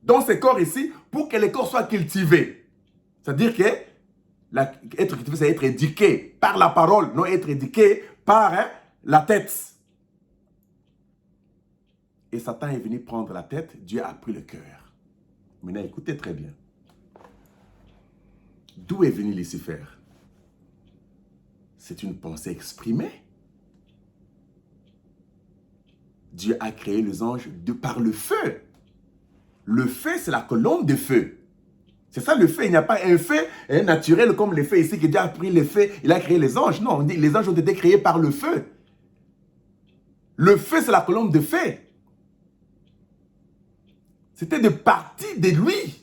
dans ce corps ici pour que le corps soit cultivé. C'est-à-dire que être cultivé, c'est être éduqué par la parole, non être éduqué par la tête. Et Satan est venu prendre la tête, Dieu a pris le cœur. Maintenant, écoutez très bien. D'où est venu Lucifer? C'est une pensée exprimée. Dieu a créé les anges par le feu. Le feu, c'est la colonne de feu. C'est ça le feu. Il n'y a pas un feu naturel comme le feu ici, que Dieu a pris le feu, il a créé les anges. Non, on dit les anges ont été créés par le feu. Le feu, c'est la colonne de feu. C'était des parties de lui.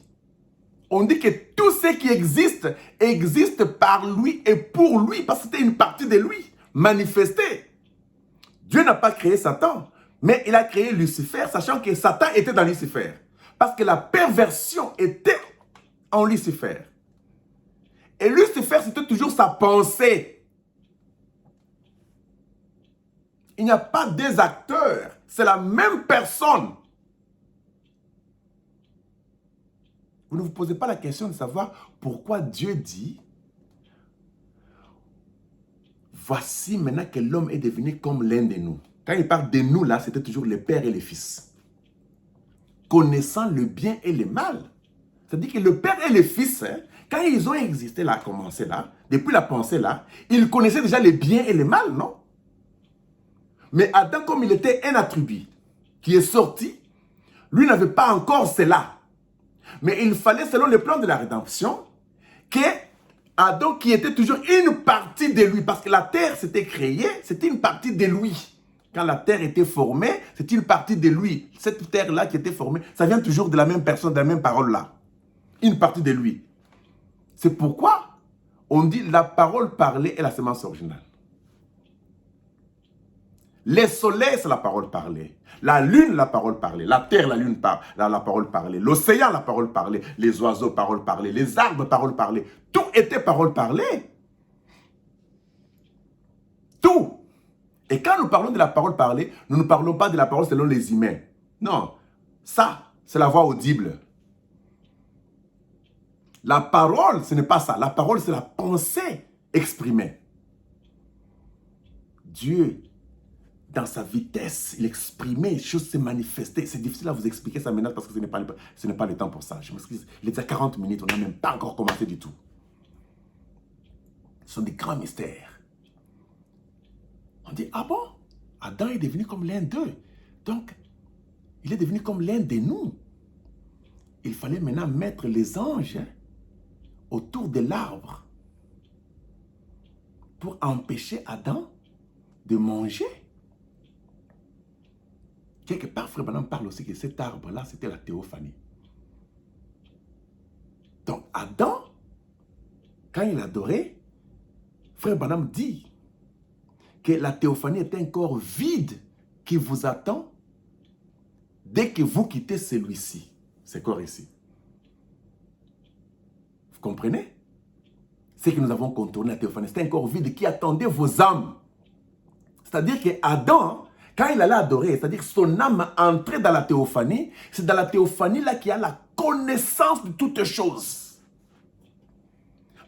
On dit que tout ce qui existe par lui et pour lui, parce que c'était une partie de lui, manifestée. Dieu n'a pas créé Satan, mais il a créé Lucifer, sachant que Satan était dans Lucifer. Parce que la perversion était en Lucifer. Et Lucifer, c'était toujours sa pensée. Il n'y a pas deux acteurs, c'est la même personne. Vous ne vous posez pas la question de savoir pourquoi Dieu dit « Voici maintenant que l'homme est devenu comme l'un de nous ». Quand il parle de nous, là, c'était toujours le Père et le Fils. Connaissant le bien et le mal. C'est-à-dire que le Père et le Fils, quand ils ont existé là, commencé là, depuis la pensée là, ils connaissaient déjà le bien et le mal, non? Mais Adam, comme il était un attribut qui est sorti, lui n'avait pas encore cela. Mais il fallait, selon le plan de la rédemption, que Adam, qui était toujours une partie de lui, parce que la terre s'était créée, c'était une partie de lui. quand la terre était formée, c'est une partie de lui. Cette terre-là qui était formée, ça vient toujours de la même personne, de la même parole-là. Une partie de lui. C'est pourquoi on dit la parole parlée est la semence originale. Les soleils, c'est la parole parlée. La lune, la parole parlée. La terre, la lune, la parole parlée. L'océan, la parole parlée. Les oiseaux, parole parlée. Les arbres, parole parlée. Tout était parole parlée. Tout. Et quand nous parlons de la parole parlée, nous ne parlons pas de la parole selon les humains. Non. Ça, c'est la voix audible. La parole, ce n'est pas ça. La parole, c'est la pensée exprimée. Dieu, dans sa vitesse, il exprimait, les choses se manifestaient. C'est difficile à vous expliquer ça maintenant parce que ce n'est pas le temps pour ça. Je m'excuse. Il est déjà 40 minutes, on n'a même pas encore commencé du tout. Ce sont des grands mystères. On dit, ah bon? Adam est devenu comme l'un d'eux. Donc, il est devenu comme l'un de nous. Il fallait maintenant mettre les anges autour de l'arbre pour empêcher Adam de manger. Quelque part, Frère Branham parle aussi que cet arbre-là, c'était la théophanie. Donc, Adam, quand il adorait, Frère Branham dit que la théophanie est un corps vide qui vous attend dès que vous quittez celui-ci, ce corps ici. Vous comprenez? C'est que nous avons contourné la théophanie. C'était un corps vide qui attendait vos âmes. C'est-à-dire que Adam, quand il allait adorer, c'est-à-dire son âme entrait dans la théophanie, c'est dans la théophanie là qu'il y a la connaissance de toutes choses.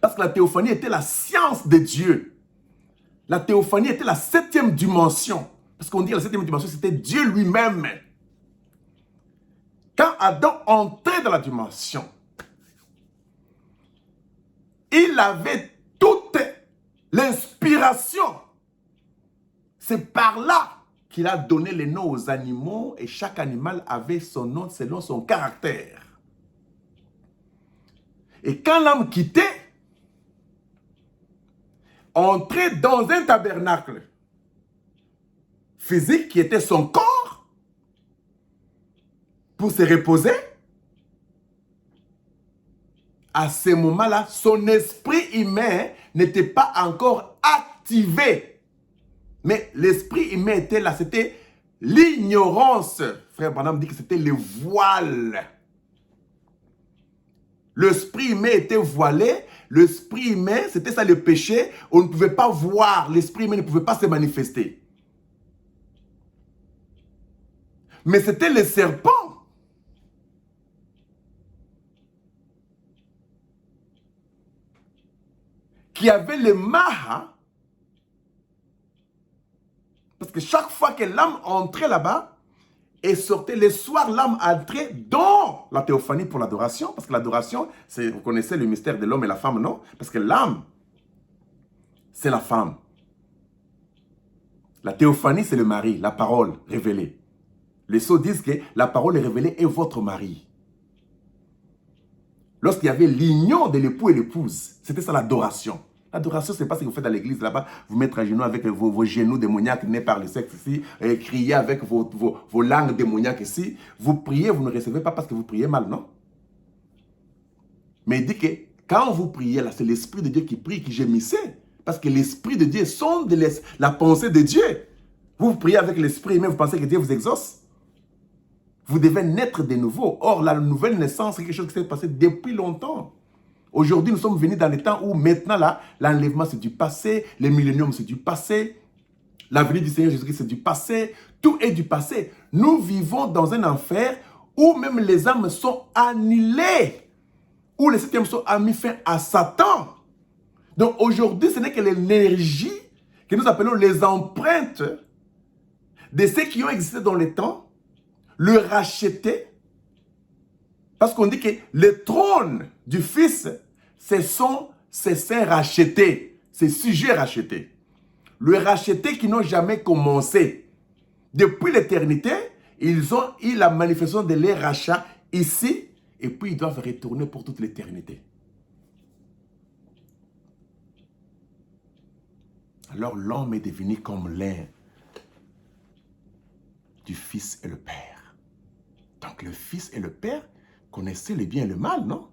Parce que la théophanie était la science de Dieu. La théophanie était la 7e dimension. Parce qu'on dit que la 7e dimension, c'était Dieu lui-même. Quand Adam entrait dans la dimension, il avait toute l'inspiration. C'est par là qu'il a donné les noms aux animaux et chaque animal avait son nom selon son caractère. Et quand l'âme quittait, entrait dans un tabernacle physique qui était son corps pour se reposer, à ce moment-là, son esprit humain n'était pas encore activé. Mais l'esprit humain était là, c'était l'ignorance. Frère Branham dit que c'était le voile. L'esprit humain était voilé. L'esprit humain, c'était ça le péché. On ne pouvait pas voir. L'esprit humain ne pouvait pas se manifester. Mais c'était le serpent qui avait le maha. Parce que chaque fois que l'âme entrait là-bas et sortait, le soir, l'âme entrait dans la théophanie pour l'adoration. Parce que l'adoration, vous connaissez le mystère de l'homme et la femme, non? Parce que l'âme, c'est la femme. La théophanie, c'est le mari, la parole révélée. Les sceaux disent que la parole révélée est votre mari. Lorsqu'il y avait l'union de l'époux et l'épouse, c'était ça l'adoration. L'adoration, ce n'est pas ce que vous faites dans l'église là-bas, vous mettre à genoux avec vos genoux démoniaques nés par le sexe ici, et crier avec vos langues démoniaques ici. Vous priez, vous ne recevez pas parce que vous priez mal, non? Mais il dit que quand vous priez, là, c'est l'Esprit de Dieu qui prie, qui gémissait. Parce que l'Esprit de Dieu sonde la pensée de Dieu. Vous priez avec l'Esprit, mais vous pensez que Dieu vous exauce? Vous devez naître de nouveau. Or, la nouvelle naissance, c'est quelque chose qui s'est passé depuis longtemps. Aujourd'hui, nous sommes venus dans les temps où maintenant, là, l'enlèvement, c'est du passé. Le millénium, c'est du passé. La venue du Seigneur Jésus-Christ, c'est du passé. Tout est du passé. Nous vivons dans un enfer où même les âmes sont annihilées. Où les septièmes sont mis fin à Satan. Donc aujourd'hui, ce n'est que l'énergie que nous appelons les empreintes de ceux qui ont existé dans les temps, le racheter. Parce qu'on dit que le trône du Fils, ce sont ses saints rachetés, ses sujets rachetés. Le racheté qui n'ont jamais commencé. Depuis l'éternité, ils ont eu la manifestation de leur rachat ici, et puis ils doivent retourner pour toute l'éternité. Alors l'homme est devenu comme l'un du Fils et le Père. Donc le Fils et le Père connaissaient le bien et le mal, non?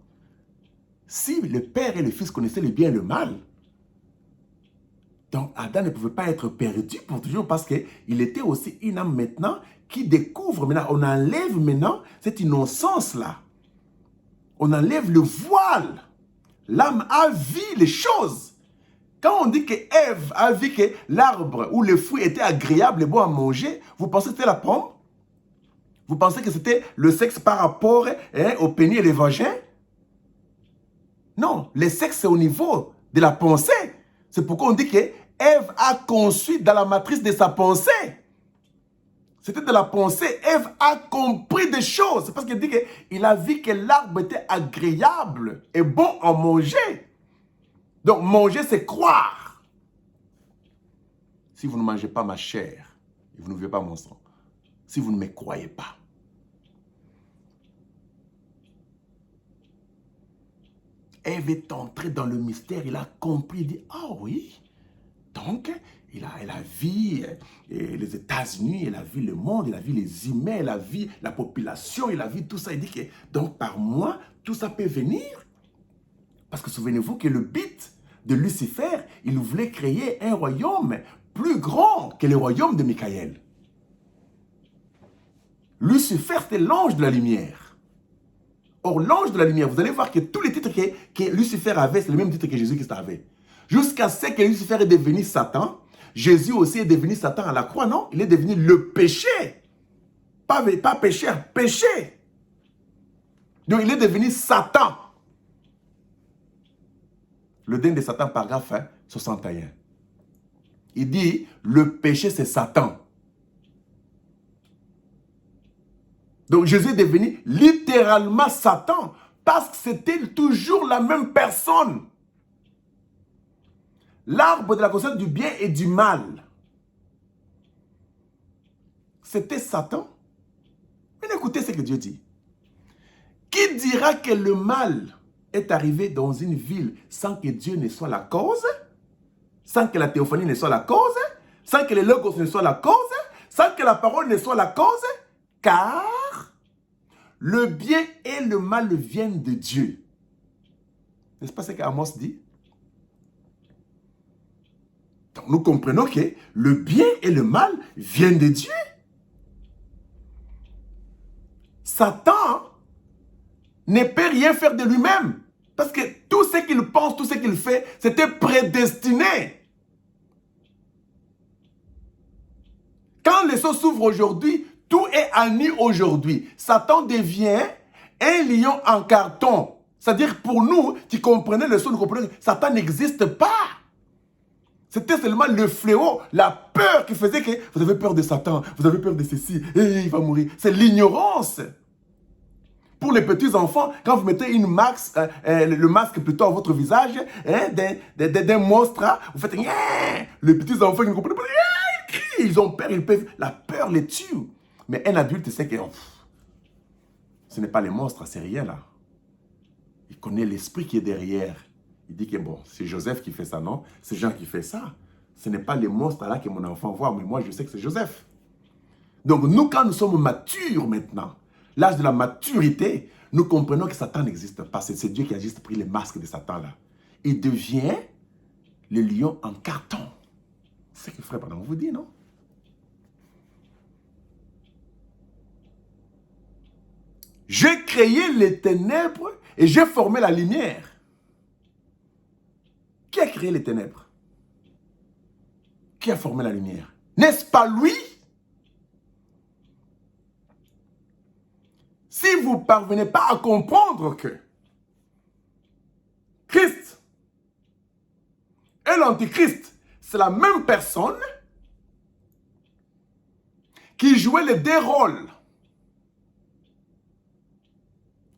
Si le Père et le Fils connaissaient le bien et le mal, donc Adam ne pouvait pas être perdu pour toujours parce qu'il était aussi une âme maintenant qui découvre maintenant. On enlève maintenant cette innocence-là. On enlève le voile. L'âme a vu les choses. Quand on dit que Ève a vu que l'arbre ou le fruit était agréable et bon à manger, vous pensez que c'était la pomme? Vous pensez que c'était le sexe par rapport au pénis et les vagins? Non, le sexe c'est au niveau de la pensée. C'est pourquoi on dit que Ève a conçu dans la matrice de sa pensée. C'était de la pensée. Ève a compris des choses. C'est parce qu'il dit qu'il a vu que l'arbre était agréable et bon à manger. Donc manger, c'est croire. Si vous ne mangez pas ma chair, et vous ne buvez pas mon sang, si vous ne me croyez pas. Ève est entrée dans le mystère, il a compris, il dit, ah oui, donc elle a vu les États-Unis, elle a vu le monde, elle a vu les humains, elle a vu la population, elle a vu tout ça. Il dit que donc par moi, tout ça peut venir. Parce que souvenez-vous que le but de Lucifer, il voulait créer un royaume plus grand que le royaume de Michael. Lucifer, c'était l'ange de la lumière. Or, l'ange de la lumière, vous allez voir que tous les titres que Lucifer avait, c'est le même titre que Jésus-Christ avait. Jusqu'à ce que Lucifer est devenu Satan, Jésus aussi est devenu Satan à la croix, non? Il est devenu le péché. Pas pécheur, péché. Donc, il est devenu Satan. Le dernier de Satan, paragraphe 61. Il dit, le péché, c'est Satan. Donc, Jésus est devenu littéralement Satan, parce que c'était toujours la même personne. L'arbre de la connaissance du bien et du mal. C'était Satan. Mais écoutez ce que Dieu dit. Qui dira que le mal est arrivé dans une ville sans que Dieu ne soit la cause, sans que la théophanie ne soit la cause, sans que le logos ne soit la cause, sans que la parole ne soit la cause, car le bien et le mal viennent de Dieu. N'est-ce pas ce qu'Amos dit? Donc nous comprenons que le bien et le mal viennent de Dieu. Satan ne peut rien faire de lui-même. Parce que tout ce qu'il pense, tout ce qu'il fait, c'était prédestiné. Quand les choses s'ouvrent aujourd'hui, tout est admis aujourd'hui. Satan devient un lion en carton. C'est-à-dire pour nous, qui comprenez le son, nous comprenons que Satan n'existe pas. C'était seulement le fléau, la peur qui faisait que vous avez peur de Satan, vous avez peur de ceci, et il va mourir. C'est l'ignorance. Pour les petits enfants, quand vous mettez une le masque plutôt à votre visage, d'un monstre, vous faites les petits enfants qui ne comprennent pas, ils crient, ils ont peur, la peur les tue. Mais un adulte sait que ce n'est pas les monstres, c'est rien là. Il connaît l'esprit qui est derrière. Il dit que bon, c'est Joseph qui fait ça, non? C'est Jean qui fait ça. Ce n'est pas les monstres là que mon enfant voit, mais moi je sais que c'est Joseph. Donc nous, quand nous sommes matures maintenant, l'âge de la maturité, nous comprenons que Satan n'existe pas. C'est Dieu qui a juste pris les masques de Satan là. Il devient le lion en carton. C'est ce que frère pardon vous dit, non? J'ai créé les ténèbres et j'ai formé la lumière. Qui a créé les ténèbres? Qui a formé la lumière? N'est-ce pas lui? Si vous ne parvenez pas à comprendre que Christ et l'Antichrist, c'est la même personne qui jouait les deux rôles,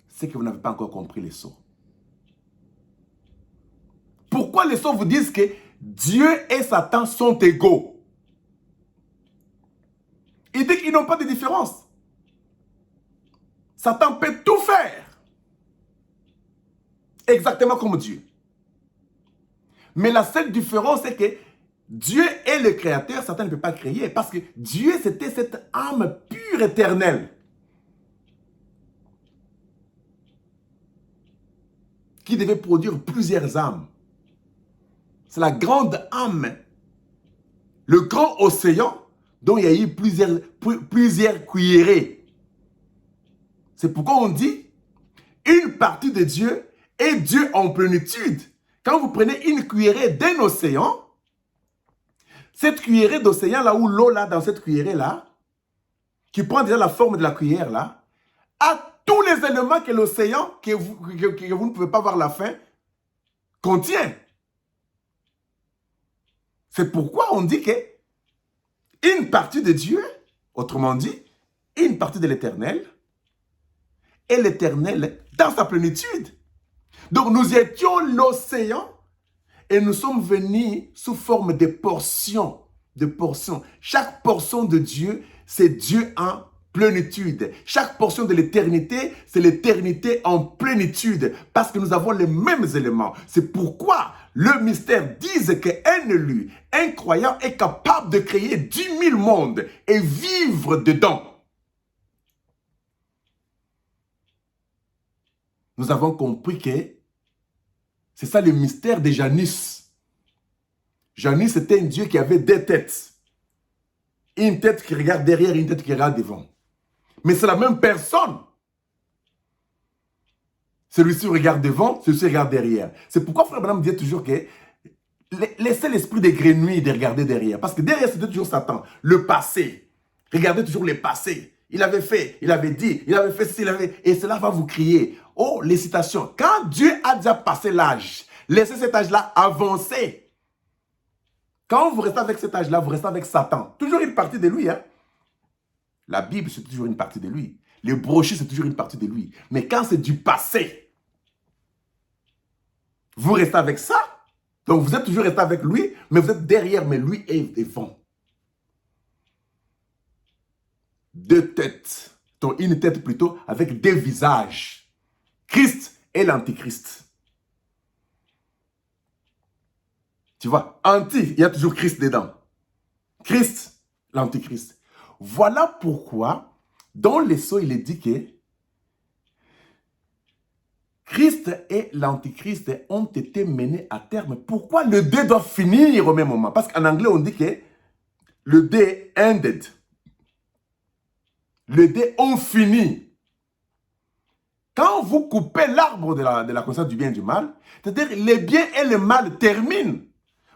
c'est que vous n'avez pas encore compris les sceaux. Pourquoi les sceaux vous disent que Dieu et Satan sont égaux? Il dit qu'ils n'ont pas de différence. Satan peut tout faire. Exactement comme Dieu. Mais la seule différence, c'est que Dieu est le créateur, Satan ne peut pas créer parce que Dieu, c'était cette âme pure éternelle qui devait produire plusieurs âmes. C'est la grande âme, le grand océan dont il y a eu plusieurs cuillerées. C'est pourquoi on dit une partie de Dieu est Dieu en plénitude. Quand vous prenez une cuillerée d'un océan, cette cuillerée d'océan là, ou l'eau là, dans cette cuillerée là, qui prend déjà la forme de la cuillère là, a tous les éléments que l'océan, que vous ne pouvez pas voir la fin, contient. C'est pourquoi on dit que une partie de Dieu, autrement dit, une partie de l'Éternel, est l'Éternel dans sa plénitude. Donc nous étions l'océan et nous sommes venus sous forme de portions. Chaque portion de Dieu, c'est Dieu en plénitude. Chaque portion de l'éternité, c'est l'éternité en plénitude. Parce que nous avons les mêmes éléments. C'est pourquoi le mystère dit qu'un élu, un croyant est capable de créer 10 000 mondes et vivre dedans. Nous avons compris que c'est ça le mystère de Janus. Janus, c'était un Dieu qui avait deux têtes. Une tête qui regarde derrière, une tête qui regarde devant. Mais c'est la même personne. Celui-ci regarde devant, celui-ci regarde derrière. C'est pourquoi Frère Branham disait toujours que laissez l'esprit des grenouilles de regarder derrière. Parce que derrière, c'était toujours Satan. Le passé. Regardez toujours le passé. Il avait fait, il avait dit, il avait fait ceci, il avait... Et cela va vous crier. Oh, les citations. Quand Dieu a déjà passé l'âge, laissez cet âge-là avancer. Quand vous restez avec cet âge-là, vous restez avec Satan. Toujours une partie de lui. Hein? La Bible, c'est toujours une partie de lui. Les brochures, c'est toujours une partie de lui. Mais quand c'est du passé, vous restez avec ça. Donc vous êtes toujours resté avec lui, mais vous êtes derrière, mais lui est devant. Deux têtes, donc une tête plutôt, avec deux visages. Christ et l'antichrist. Tu vois, anti, il y a toujours Christ dedans. Christ, l'antichrist. Voilà pourquoi, dans les sceaux, il est dit que Christ et l'antichrist ont été menés à terme. Pourquoi le dé doit finir au même moment? Parce qu'en anglais, on dit que le dé ended. Le dé ont fini. Quand vous coupez l'arbre de la connaissance du bien et du mal, c'est-à-dire les biens et le mal terminent.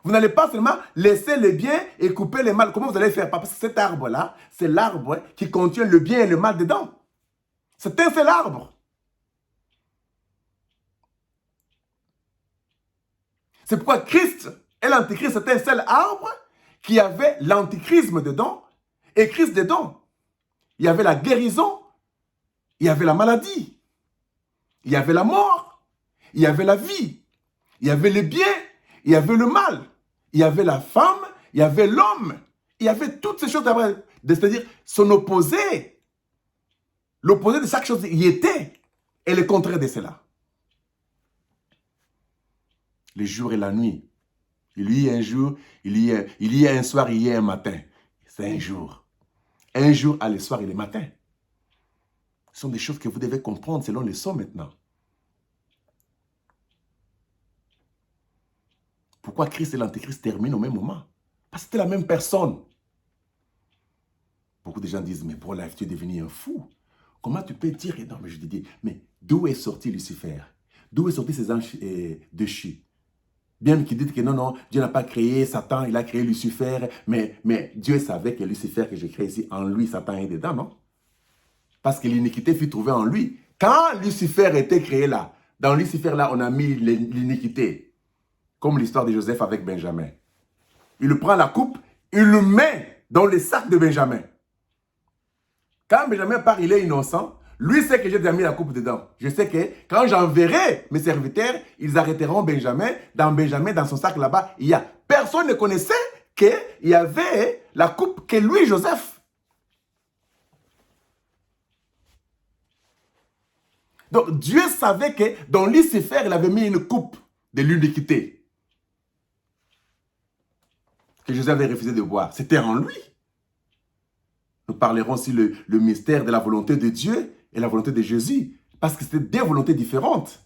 Vous n'allez pas seulement laisser le bien et couper le mal. Comment vous allez faire? Parce que cet arbre-là, c'est l'arbre qui contient le bien et le mal dedans. C'est un seul arbre. C'est pourquoi Christ et l'antichrist, c'était un seul arbre qui avait l'antichrisme dedans et Christ dedans. Il y avait la guérison, il y avait la maladie, il y avait la mort, il y avait la vie, il y avait le bien, il y avait le mal, il y avait la femme, il y avait l'homme, il y avait toutes ces choses, c'est-à-dire son opposé. L'opposé de chaque chose y était, et le contraire de cela. Le jour et la nuit. Il y a un jour, il y a un soir, il y a un matin. C'est un jour. Un jour à le soir et le matin. Ce sont des choses que vous devez comprendre selon les sons maintenant. Pourquoi Christ et l'antéchrist terminent au même moment? Parce que c'était la même personne. Beaucoup de gens disent, mais pour life, tu es devenu un fou. Comment tu peux dire? Non, mais je te dis, mais d'où est sorti Lucifer? D'où est sorti ces anges déchus? Bien qu'ils disent que non, Dieu n'a pas créé Satan, il a créé Lucifer, mais Dieu savait que Lucifer que j'ai créé ici, en lui, Satan est dedans, non? Parce que l'iniquité fut trouvée en lui. Quand Lucifer était créé là, dans Lucifer là, on a mis l'iniquité. Comme l'histoire de Joseph avec Benjamin. Il prend la coupe, il le met dans le sac de Benjamin. Quand Benjamin part, il est innocent. Lui sait que j'ai déjà mis la coupe dedans. Je sais que quand j'enverrai mes serviteurs, ils arrêteront Benjamin. Dans son sac là-bas, il y a. Personne ne connaissait qu'il y avait la coupe que lui, Joseph. Donc Dieu savait que dans Lucifer, il avait mis une coupe de l'iniquité. que Jésus avait refusé de boire. C'était en lui. Nous parlerons aussi le mystère de la volonté de Dieu et la volonté de Jésus. Parce que c'était deux volontés différentes.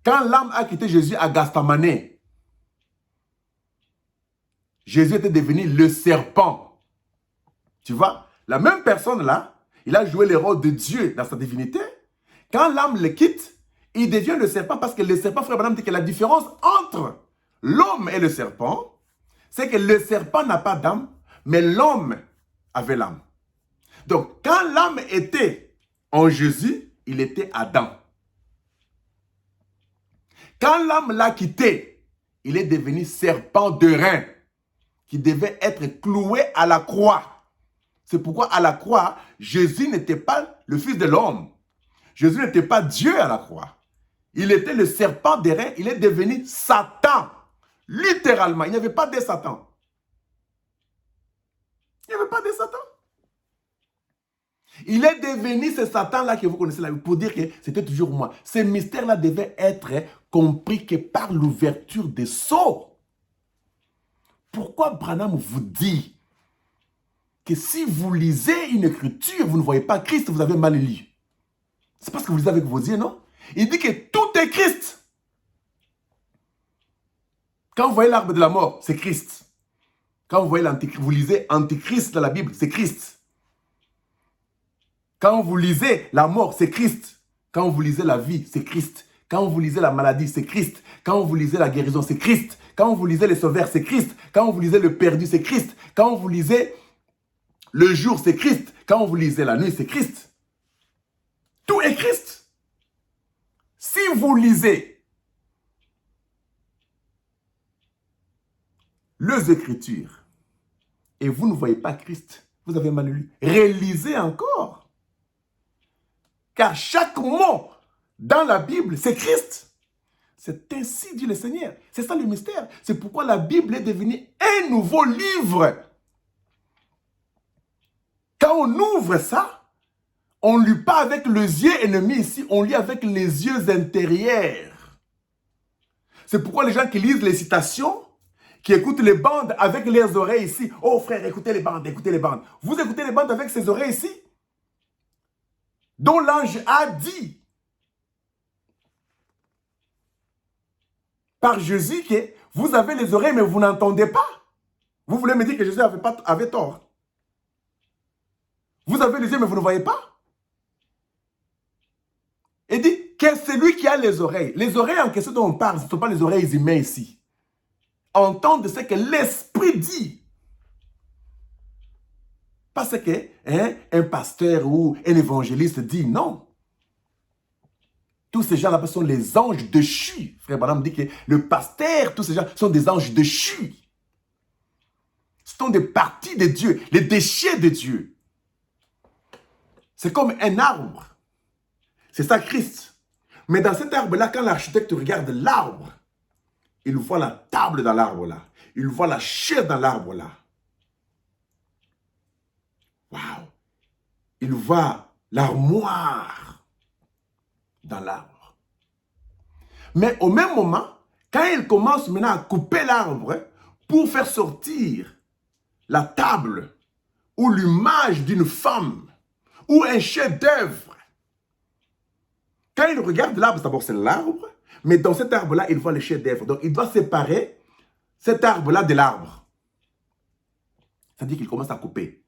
Quand l'âme a quitté Jésus à Gethsémane, Jésus était devenu le serpent. Tu vois, la même personne là, il a joué le rôle de Dieu dans sa divinité. Quand l'âme le quitte, il devient le serpent parce que le serpent, frère Branham dit que la différence entre l'homme et le serpent, c'est que le serpent n'a pas d'âme, mais l'homme avait l'âme. Donc, quand l'âme était en Jésus, il était Adam. Quand l'âme l'a quitté, il est devenu serpent de rein qui devait être cloué à la croix. C'est pourquoi à la croix, Jésus n'était pas le Fils de l'homme. Jésus n'était pas Dieu à la croix. Il était le serpent des reins. Il est devenu Satan. Littéralement. Il n'y avait pas de Satan. Il n'y avait pas de Satan. Il est devenu ce Satan-là que vous connaissez la Bible pour dire que c'était toujours moi. Ce mystère-là devait être compris que par l'ouverture des sceaux. Pourquoi Branham vous dit que si vous lisez une écriture, vous ne voyez pas Christ, vous avez mal lu? C'est parce que vous lisez avec vos yeux, non? Il dit que tout est Christ. Quand vous voyez l'arbre de la mort, c'est Christ. Quand vous voyez vous lisez Antichrist dans la Bible, c'est Christ. Quand vous lisez la mort, c'est Christ. Quand vous lisez la vie, c'est Christ. Quand vous lisez la maladie, c'est Christ. Quand vous lisez la guérison, c'est Christ. Quand vous lisez les sauveurs, c'est Christ. Quand vous lisez le perdu, c'est Christ. Quand vous lisez le jour, c'est Christ. Quand vous lisez la nuit, c'est Christ. Tout est Christ. Si vous lisez les Écritures et vous ne voyez pas Christ, vous avez mal lu. Relisez encore. Car chaque mot dans la Bible, c'est Christ. C'est ainsi dit le Seigneur. C'est ça le mystère. C'est pourquoi la Bible est devenue un nouveau livre. Quand on ouvre ça, on ne lit pas avec les yeux ennemis ici, on lit avec les yeux intérieurs. C'est pourquoi les gens qui lisent les citations, qui écoutent les bandes avec leurs oreilles ici. Oh frère, écoutez les bandes, écoutez les bandes. Vous écoutez les bandes avec ces oreilles ici, dont l'ange a dit par Jésus que vous avez les oreilles mais vous n'entendez pas. Vous voulez me dire que Jésus avait tort. Vous avez les yeux mais vous ne voyez pas. Il dit que c'est lui qui a les oreilles en question dont on parle, ce ne sont pas les oreilles humaines ici. Entendre ce que l'Esprit dit. Parce que un pasteur ou un évangéliste dit non. Tous ces gens-là sont les anges déchus. Frère Branham dit que le pasteur, tous ces gens sont des anges déchus. Ce sont des parties de Dieu, les déchets de Dieu. C'est comme un arbre. C'est ça Christ. Mais dans cet arbre-là, quand l'architecte regarde l'arbre, il voit la table dans l'arbre-là. Il voit la chaise dans l'arbre-là. Waouh! Il voit l'armoire dans l'arbre. Mais au même moment, quand il commence maintenant à couper l'arbre pour faire sortir la table ou l'image d'une femme ou un chef-d'œuvre, quand il regarde l'arbre, d'abord c'est l'arbre, mais dans cet arbre-là, il voit le chef-d'œuvre. Donc il doit séparer cet arbre-là de l'arbre. C'est-à-dire qu'il commence à couper.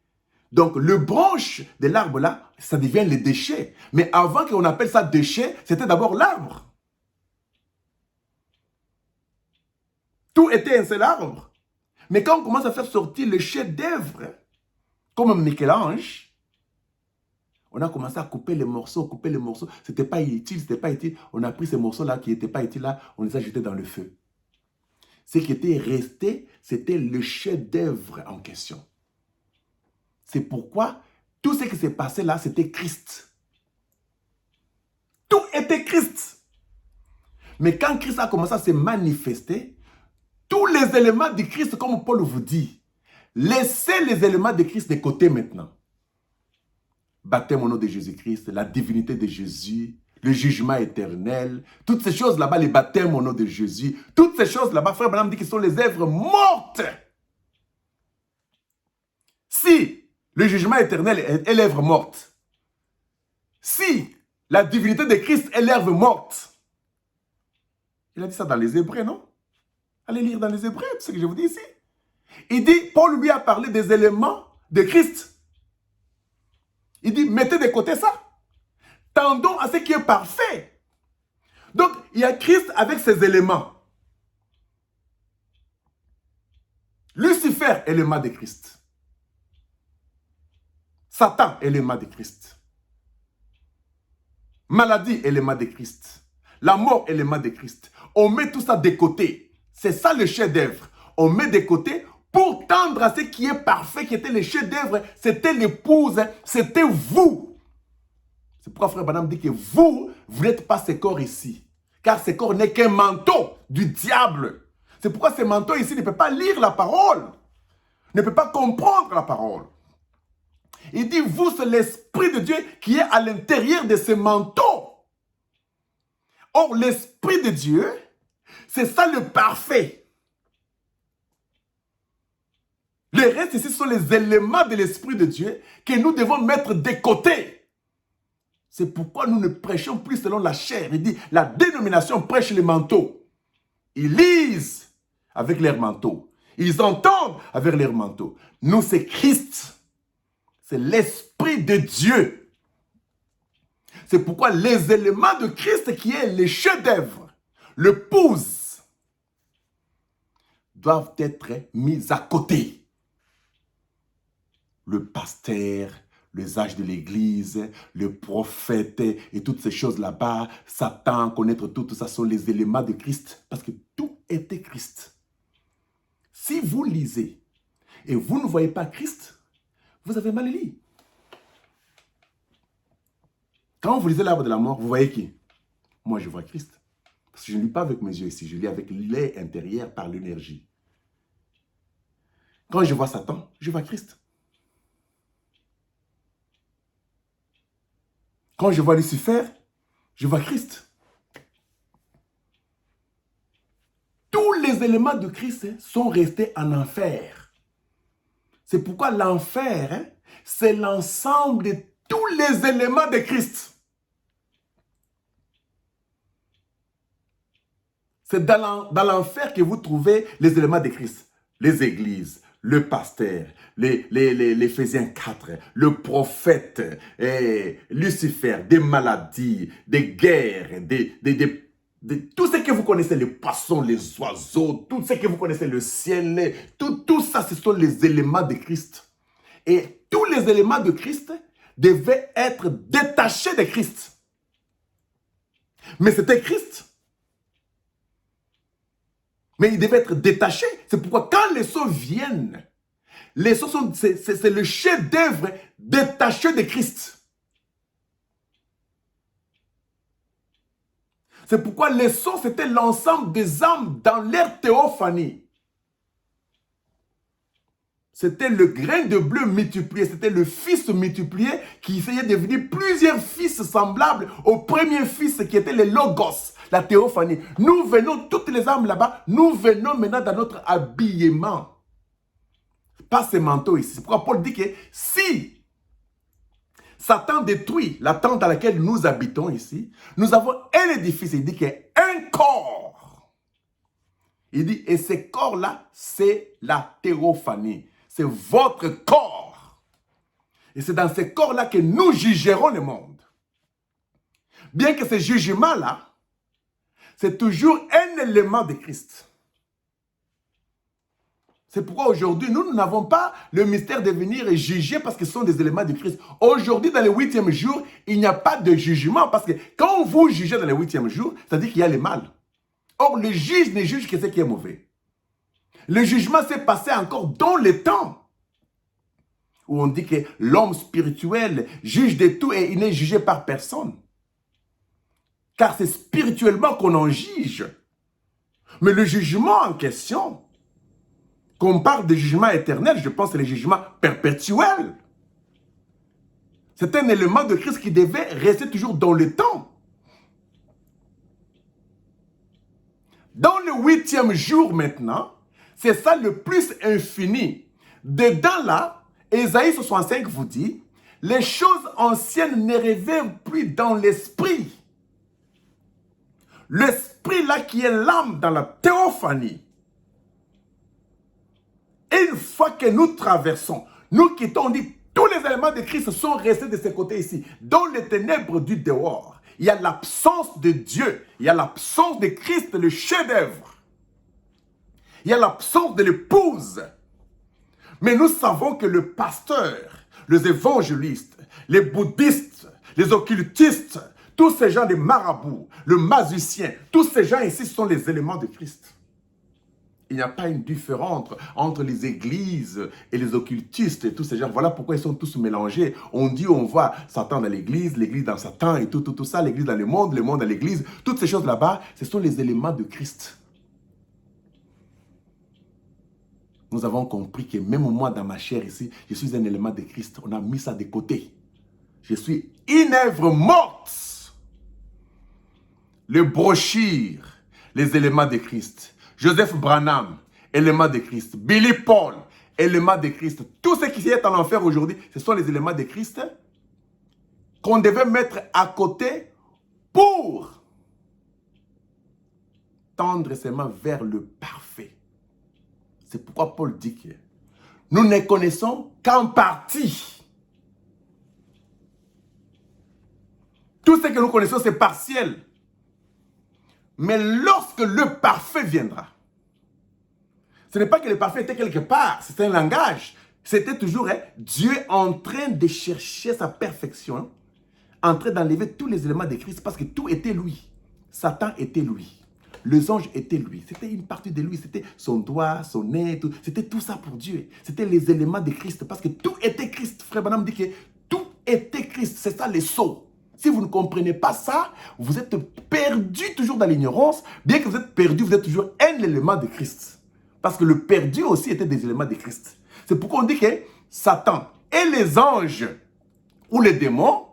Donc, le branche de l'arbre-là, ça devient les déchets. Mais avant qu'on appelle ça déchet, c'était d'abord l'arbre. Tout était un seul arbre. Mais quand on commence à faire sortir le chef-d'œuvre, comme Michel-Ange, on a commencé à couper les morceaux, C'était pas utile, c'était pas utile. On a pris ces morceaux-là qui n'étaient pas utiles, là, on les a jetés dans le feu. Ce qui était resté, c'était le chef-d'œuvre en question. C'est pourquoi tout ce qui s'est passé là, c'était Christ. Tout était Christ. Mais quand Christ a commencé à se manifester, tous les éléments de Christ, comme Paul vous dit, laissez les éléments de Christ de côté maintenant. Baptême au nom de Jésus-Christ, la divinité de Jésus, le jugement éternel, toutes ces choses là-bas, les baptêmes au nom de Jésus, toutes ces choses là-bas, frère Branham dit que ce sont les œuvres mortes. Si le jugement éternel est l'œuvre morte, si la divinité de Christ est l'œuvre morte, il a dit ça dans les Hébreux, non? Allez lire dans les Hébreux, c'est ce que je vous dis ici. Il dit, Paul lui a parlé des éléments de Christ. Il dit, mettez de côté ça. Tendons à ce qui est parfait. Donc, il y a Christ avec ses éléments. Lucifer, élément de Christ. Satan, élément de Christ. Maladie, élément de Christ. La mort, élément de Christ. On met tout ça de côté. C'est ça le chef-d'œuvre. On met de côté pour tendre à ce qui est parfait, qui était le chef-d'œuvre. C'était l'épouse, c'était vous. C'est pourquoi Frère Branham dit que vous n'êtes pas ce corps ici. Car ce corps n'est qu'un manteau du diable. C'est pourquoi ce manteau ici ne peut pas lire la parole. Ne peut pas comprendre la parole. Il dit, vous, c'est l'Esprit de Dieu qui est à l'intérieur de ce manteau. Or, l'Esprit de Dieu, c'est ça le parfait. Le reste ici sont les éléments de l'Esprit de Dieu que nous devons mettre de côté. C'est pourquoi nous ne prêchons plus selon la chair. Il dit, la dénomination prêche les manteaux. Ils lisent avec leurs manteaux. Ils entendent avec leurs manteaux. Nous, c'est Christ. C'est l'Esprit de Dieu. C'est pourquoi les éléments de Christ qui est le chef-d'œuvre, le pouce, doivent être mis à côté. Le pasteur, les âges de l'église, le prophète et toutes ces choses là-bas, Satan, connaître tout ça sont les éléments de Christ parce que tout était Christ. Si vous lisez et vous ne voyez pas Christ, vous avez mal lu. Quand vous lisez l'arbre de la mort, vous voyez qui? Moi, je vois Christ. Parce que je ne lis pas avec mes yeux ici, je lis avec l'œil intérieur par l'énergie. Quand je vois Satan, je vois Christ. Quand je vois Lucifer, je vois Christ. Tous les éléments de Christ sont restés en enfer. C'est pourquoi l'enfer, c'est l'ensemble de tous les éléments de Christ. C'est dans l'enfer que vous trouvez les éléments de Christ. Les églises, le pasteur, l'Éphésiens 4, le prophète, Lucifer, des maladies, des guerres, tout ce que vous connaissez, les poissons, les oiseaux, tout ce que vous connaissez, le ciel, tout ça, ce sont les éléments de Christ. Et tous les éléments de Christ devaient être détachés de Christ. Mais c'était Christ. Mais il devait être détaché. C'est pourquoi quand les sceaux viennent, les sceaux sont, c'est le chef-d'œuvre détaché de Christ. C'est pourquoi les sceaux, c'était l'ensemble des âmes dans leur théophanie. C'était le grain de bleu multiplié, c'était le fils multiplié qui essayait de devenir plusieurs fils semblables au premier fils qui était le Logos, la théophanie. Nous venons, toutes les âmes là-bas, nous venons maintenant dans notre habillement. Pas ces manteaux ici. C'est pourquoi Paul dit que si Satan détruit la tente dans laquelle nous habitons ici, nous avons un édifice. Il dit qu'il y a un corps. Il dit, et ce corps-là, c'est la théophanie. C'est votre corps. Et c'est dans ce corps-là que nous jugerons le monde. Bien que ce jugement-là, c'est toujours un élément de Christ. C'est pourquoi aujourd'hui, nous n'avons pas le mystère de venir juger parce que ce sont des éléments de Christ. Aujourd'hui, dans le 8e jour, il n'y a pas de jugement parce que quand vous jugez dans le 8e jour, c'est-à-dire qu'il y a le mal. Or, le juge ne juge que ce qui est mauvais. Le jugement s'est passé encore dans le temps où on dit que l'homme spirituel juge de tout et il n'est jugé par personne. Car c'est spirituellement qu'on en juge. Mais le jugement en question, qu'on parle de jugement éternel, je pense que c'est le jugement perpétuel. C'est un élément de Christ qui devait rester toujours dans le temps. Dans le 8e jour maintenant, c'est ça le plus infini. Dedans là, Ésaïe 65 vous dit, les choses anciennes ne révèlent plus dans l'esprit. L'esprit là qui est l'âme dans la théophanie. Et une fois que nous traversons, nous quittons, on dit, tous les éléments de Christ sont restés de ce côté ici. Dans les ténèbres du dehors, il y a l'absence de Dieu. Il y a l'absence de Christ, le chef-d'œuvre. Il y a l'absence de l'épouse. Mais nous savons que le pasteur, les évangélistes, les bouddhistes, les occultistes, tous ces gens des marabouts, le magicien, tous ces gens ici sont les éléments de Christ. Il n'y a pas une différence entre les églises et les occultistes et tous ces gens. Voilà pourquoi ils sont tous mélangés. On dit, on voit Satan dans l'église dans Satan et tout ça, l'église dans le monde dans l'église. Toutes ces choses là-bas, ce sont les éléments de Christ. Nous avons compris que même moi, dans ma chair ici, je suis un élément de Christ. On a mis ça de côté. Je suis une œuvre morte. Le brochir, les éléments de Christ. Joseph Branham, élément de Christ. Billy Paul, élément de Christ. Tout ce qui est en enfer aujourd'hui, ce sont les éléments de Christ qu'on devait mettre à côté pour tendre seulement vers le parfait. C'est pourquoi Paul dit que nous ne connaissons qu'en partie. Tout ce que nous connaissons, c'est partiel. Mais lorsque le parfait viendra, ce n'est pas que le parfait était quelque part, c'est un langage. C'était toujours Dieu en train de chercher sa perfection, en train d'enlever tous les éléments de Christ, parce que tout était lui. Satan était lui. Les anges étaient lui. C'était une partie de lui. C'était son doigt, son nez, c'était tout ça pour Dieu. C'était les éléments de Christ, parce que tout était Christ. Frère Branham dit que tout était Christ. C'est ça les sceaux. Si vous ne comprenez pas ça, vous êtes perdu toujours dans l'ignorance. Bien que vous êtes perdu, vous êtes toujours un élément de Christ. Parce que le perdu aussi était des éléments de Christ. C'est pourquoi on dit que Satan et les anges ou les démons,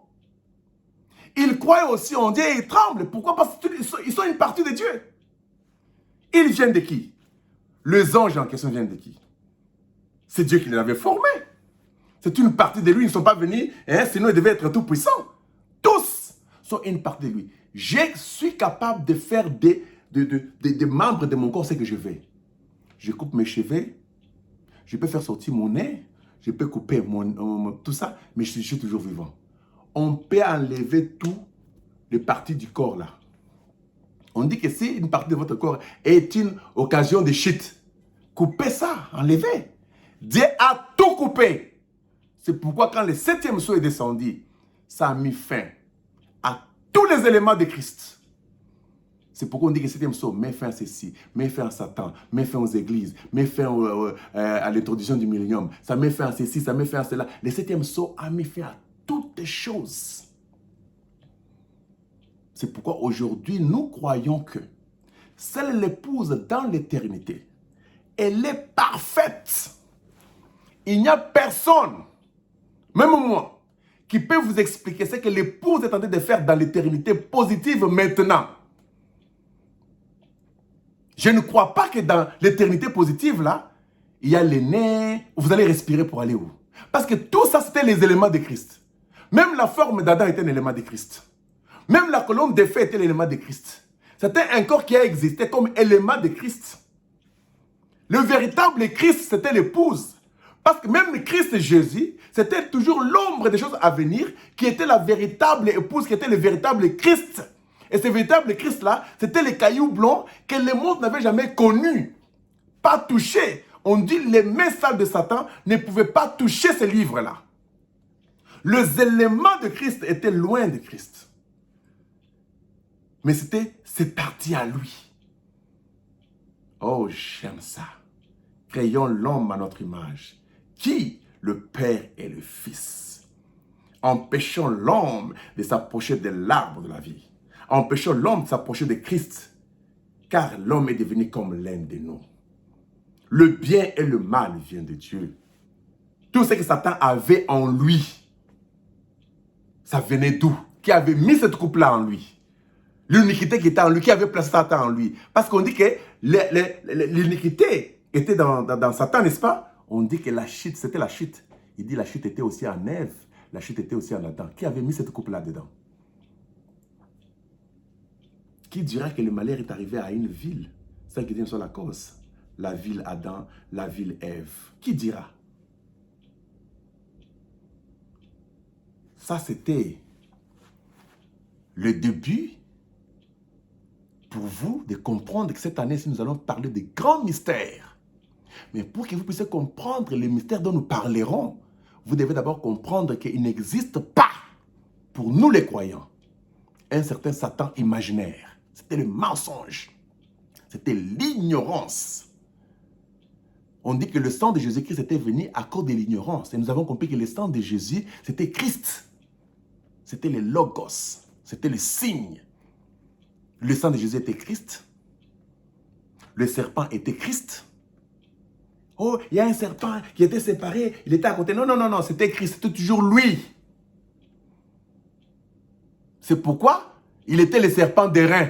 ils croient aussi en Dieu et ils tremblent. Pourquoi? Parce qu'ils sont une partie de Dieu. Ils viennent de qui? Les anges en question viennent de qui? C'est Dieu qui les avait formés. C'est une partie de lui. Ils ne sont pas venus, sinon ils devaient être tout puissants. Tous sont une partie de lui. Je suis capable de faire des membres de mon corps ce que je veux. Je coupe mes cheveux, je peux faire sortir mon nez, je peux couper tout ça, mais je suis toujours vivant. On peut enlever toutes les parties du corps là. On dit que si une partie de votre corps est une occasion de chute, coupez ça, enlevez. Dieu a tout coupé. C'est pourquoi quand le 7e sceau est descendu, ça a mis fin à tous les éléments de Christ. C'est pourquoi on dit que le 7e sceau met fin à ceci, met fin à Satan, met fin aux églises, met fin à l'introduction du millénium. Ça met fin à ceci, ça met fin à cela. Le 7e sceau a mis fin à toutes les choses. C'est pourquoi aujourd'hui, nous croyons que celle l'épouse dans l'éternité, elle est parfaite. Il n'y a personne, même moi, qui peut vous expliquer ce que l'épouse est en train de faire dans l'éternité positive maintenant. Je ne crois pas que dans l'éternité positive, là, il y a les nez, vous allez respirer pour aller où? Parce que tout ça, c'était les éléments de Christ. Même la forme d'Adam était un élément de Christ. Même la colonne de feu était l'élément de Christ. C'était un corps qui a existé comme élément de Christ. Le véritable Christ, c'était l'épouse. Parce que même le Christ Jésus, c'était toujours l'ombre des choses à venir qui était la véritable épouse, qui était le véritable Christ. Et ce véritable Christ-là, c'était les cailloux blancs que le monde n'avait jamais connus, pas touchés. On dit que les mains sales de Satan ne pouvaient pas toucher ces livres-là. Les éléments de Christ étaient loin de Christ. Mais c'est parti à lui. Oh, j'aime ça. Créons l'homme à notre image. Qui? Le Père et le Fils. Empêchons l'homme de s'approcher de l'arbre de la vie. Empêchons l'homme de s'approcher de Christ. Car l'homme est devenu comme l'un de nous. Le bien et le mal viennent de Dieu. Tout ce que Satan avait en lui, ça venait d'où? Qui avait mis cette coupe-là en lui? L'iniquité qui était en lui, qui avait placé Satan en lui. Parce qu'on dit que l'iniquité était dans Satan, n'est-ce pas? On dit que la chute, c'était la chute. Il dit la chute était aussi en Ève, la chute était aussi en Adam. Qui avait mis cette couple là-dedans? Qui dira que le malheur est arrivé à une ville? C'est ça qui dit sur la cause. La ville Adam, la ville Ève. Qui dira? Ça, c'était le début pour vous de comprendre que cette année-ci, nous allons parler de grands mystères. Mais pour que vous puissiez comprendre les mystères dont nous parlerons, vous devez d'abord comprendre qu'il n'existe pas, pour nous les croyants, un certain Satan imaginaire. C'était le mensonge. C'était l'ignorance. On dit que le sang de Jésus-Christ était venu à cause de l'ignorance. Et nous avons compris que le sang de Jésus, c'était Christ. C'était le Logos. C'était le signe. Le sang de Jésus était Christ. Le serpent était Christ. Oh, il y a un serpent qui était séparé. Il était à côté. Non, non, non, non. C'était Christ. C'était toujours lui. C'est pourquoi il était le serpent d'airain.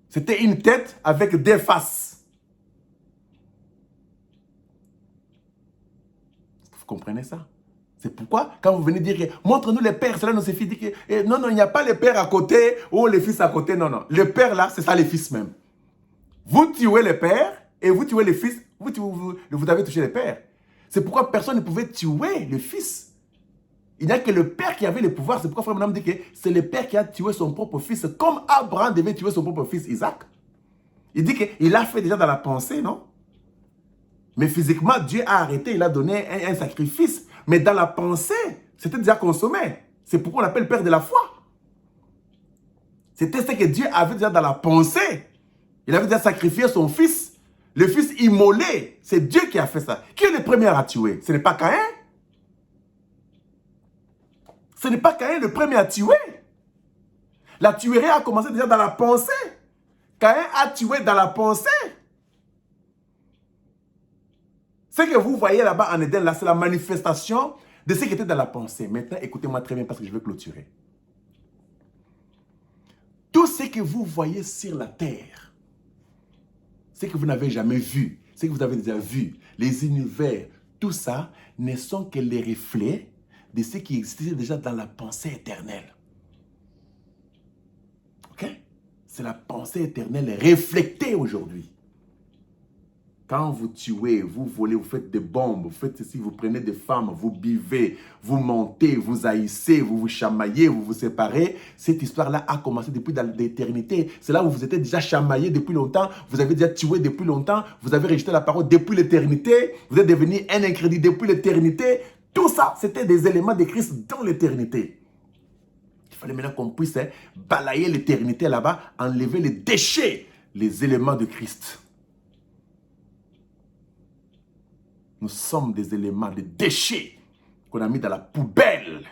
C'était une tête avec des faces. Vous comprenez ça? C'est pourquoi, quand vous venez dire, montre-nous les pères, cela nous suffit de dire que, non, non, il n'y a pas les pères à côté ou les fils à côté. Non, non. Le père là, c'est ça les fils même. Vous tuez les pères et vous tuez les fils. Vous avez touché les pères. C'est pourquoi personne ne pouvait tuer le fils. Il n'y a que le père qui avait le pouvoir. C'est pourquoi Frère Branham dit que c'est le père qui a tué son propre fils, comme Abraham devait tuer son propre fils Isaac. Il dit qu'il l'a fait déjà dans la pensée, non? Mais physiquement, Dieu a arrêté, il a donné un sacrifice. Mais dans la pensée, c'était déjà consommé. C'est pourquoi on l'appelle père de la foi. C'était ce que Dieu avait déjà dans la pensée. Il avait déjà sacrifié son fils. Le fils immolé. C'est Dieu qui a fait ça. Qui est le premier à tuer? Ce n'est pas Caïn. Ce n'est pas Caïn le premier à tuer. La tuerie a commencé déjà dans la pensée. Caïn a tué dans la pensée. Ce que vous voyez là-bas en Éden, là, c'est la manifestation de ce qui était dans la pensée. Maintenant, écoutez-moi très bien parce que je vais clôturer. Tout ce que vous voyez sur la terre, ce que vous n'avez jamais vu, ce que vous avez déjà vu, les univers, tout ça ne sont que les reflets de ce qui existait déjà dans la pensée éternelle. Ok? C'est la pensée éternelle reflétée aujourd'hui. Quand vous tuez, vous volez, vous faites des bombes, vous faites ceci, vous prenez des femmes, vous buvez, vous montez, vous haïssez, vous vous chamaillez, vous vous séparez. Cette histoire-là a commencé depuis l'éternité. C'est là où vous étiez déjà chamaillés depuis longtemps, vous avez déjà tué depuis longtemps, vous avez rejeté la parole depuis l'éternité, vous êtes devenu un incrédit depuis l'éternité. Tout ça, c'était des éléments de Christ dans l'éternité. Il fallait maintenant qu'on puisse balayer l'éternité là-bas, enlever les déchets, les éléments de Christ. Nous sommes des éléments, des déchets qu'on a mis dans la poubelle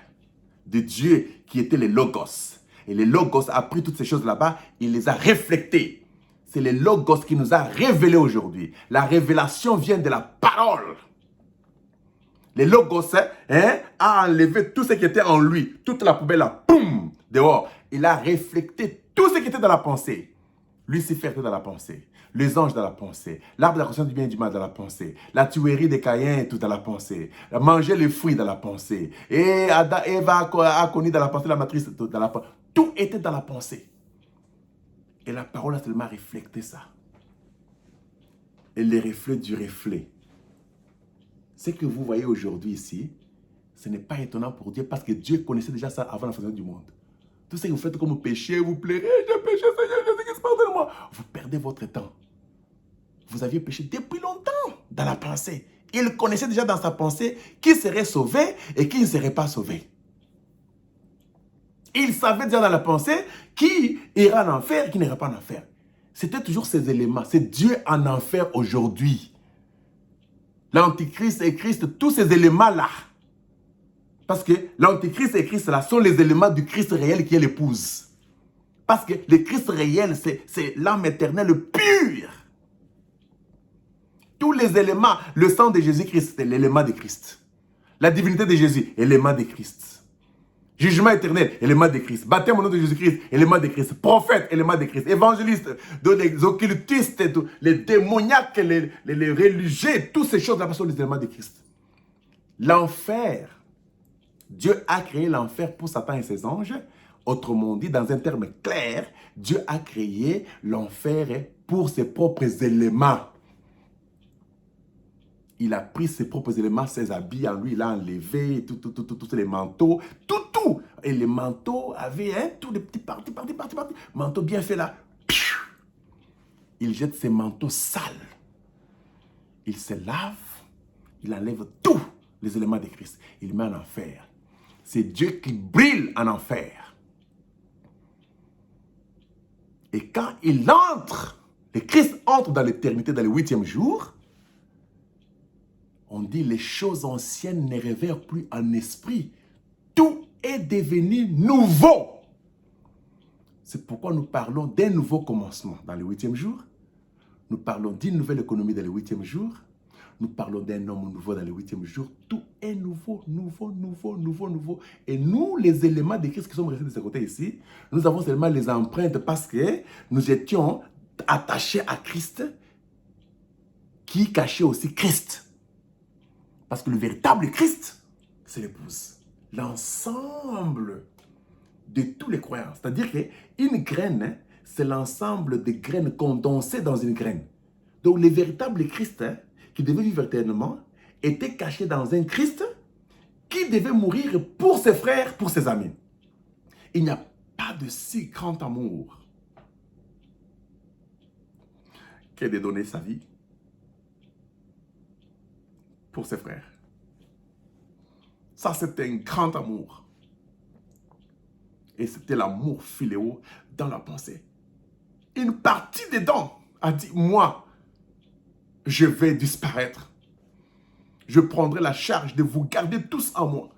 de Dieu qui était le Logos. Et le Logos a pris toutes ces choses là-bas, il les a reflétées. C'est le Logos qui nous a révélés aujourd'hui. La révélation vient de la parole. Le Logos a enlevé tout ce qui était en lui, toute la poubelle là, boum, dehors. Il a reflété tout ce qui était dans la pensée. Lucifer était dans la pensée. Les anges dans la pensée, l'arbre de la conscience du bien et du mal dans la pensée, la tuerie de Caïn tout dans la pensée, manger les fruits dans la pensée, et Eva a connu dans la pensée la matrice dans la pensée. Tout était dans la pensée. Et la parole a seulement reflété ça. Et les reflets du reflet. Ce que vous voyez aujourd'hui ici, ce n'est pas étonnant pour Dieu parce que Dieu connaissait déjà ça avant la fondation du monde. Tout ce que vous faites comme péché, vous pleurez, j'ai péché, Seigneur, Jésus-Christ, pardonne-moi. Vous perdez votre temps. Vous aviez péché depuis longtemps dans la pensée. Il connaissait déjà dans sa pensée qui serait sauvé et qui ne serait pas sauvé. Il savait déjà dans la pensée qui ira en enfer et qui n'ira pas en enfer. C'était toujours ces éléments. C'est Dieu en enfer aujourd'hui. L'Antichrist et Christ, tous ces éléments-là. Parce que l'Antichrist et Christ là sont les éléments du Christ réel qui est l'épouse. Parce que le Christ réel, c'est l'âme éternelle pure. Tous les éléments, le sang de Jésus-Christ, c'est l'élément de Christ. La divinité de Jésus, l'élément de Christ. Jugement éternel, élément de Christ. Baptême au nom de Jésus-Christ, élément de Christ. Prophète, élément de Christ. Évangéliste, les occultistes, les démoniaques, les religieux, toutes ces choses-là sont les éléments de Christ. L'enfer, Dieu a créé l'enfer pour Satan et ses anges. Autrement dit, dans un terme clair, Dieu a créé l'enfer pour ses propres éléments. Il a pris ses propres éléments, ses habits en lui, il a enlevé tous les manteaux, tout. Et les manteaux avaient tous les petits parties. Manteau bien fait là. Il jette ses manteaux sales. Il se lave, il enlève tous les éléments de Christ. Il met en enfer. C'est Dieu qui brille en enfer. Et quand il entre, le Christ entre dans l'éternité, dans le 8e jour, on dit les choses anciennes ne révèrent plus en esprit. Tout est devenu nouveau. C'est pourquoi nous parlons d'un nouveau commencement dans le 8e jour. Nous parlons d'une nouvelle économie dans le 8e jour. Nous parlons d'un homme nouveau dans le 8e jour. Tout est nouveau. Et nous, les éléments de Christ qui sommes restés de ce côté ici, nous avons seulement les empreintes parce que nous étions attachés à Christ qui cachait aussi Christ. Parce que le véritable Christ, c'est l'épouse. L'ensemble de tous les croyants. C'est-à-dire qu'une graine, c'est l'ensemble des graines condensées dans une graine. Donc le véritable Christ, qui devait vivre éternellement, était caché dans un Christ qui devait mourir pour ses frères, pour ses amis. Il n'y a pas de si grand amour que de donner sa vie pour ses frères. Ça, c'était un grand amour. Et c'était l'amour philéo dans la pensée. Une partie dedans a dit, moi, je vais disparaître. Je prendrai la charge de vous garder tous en moi.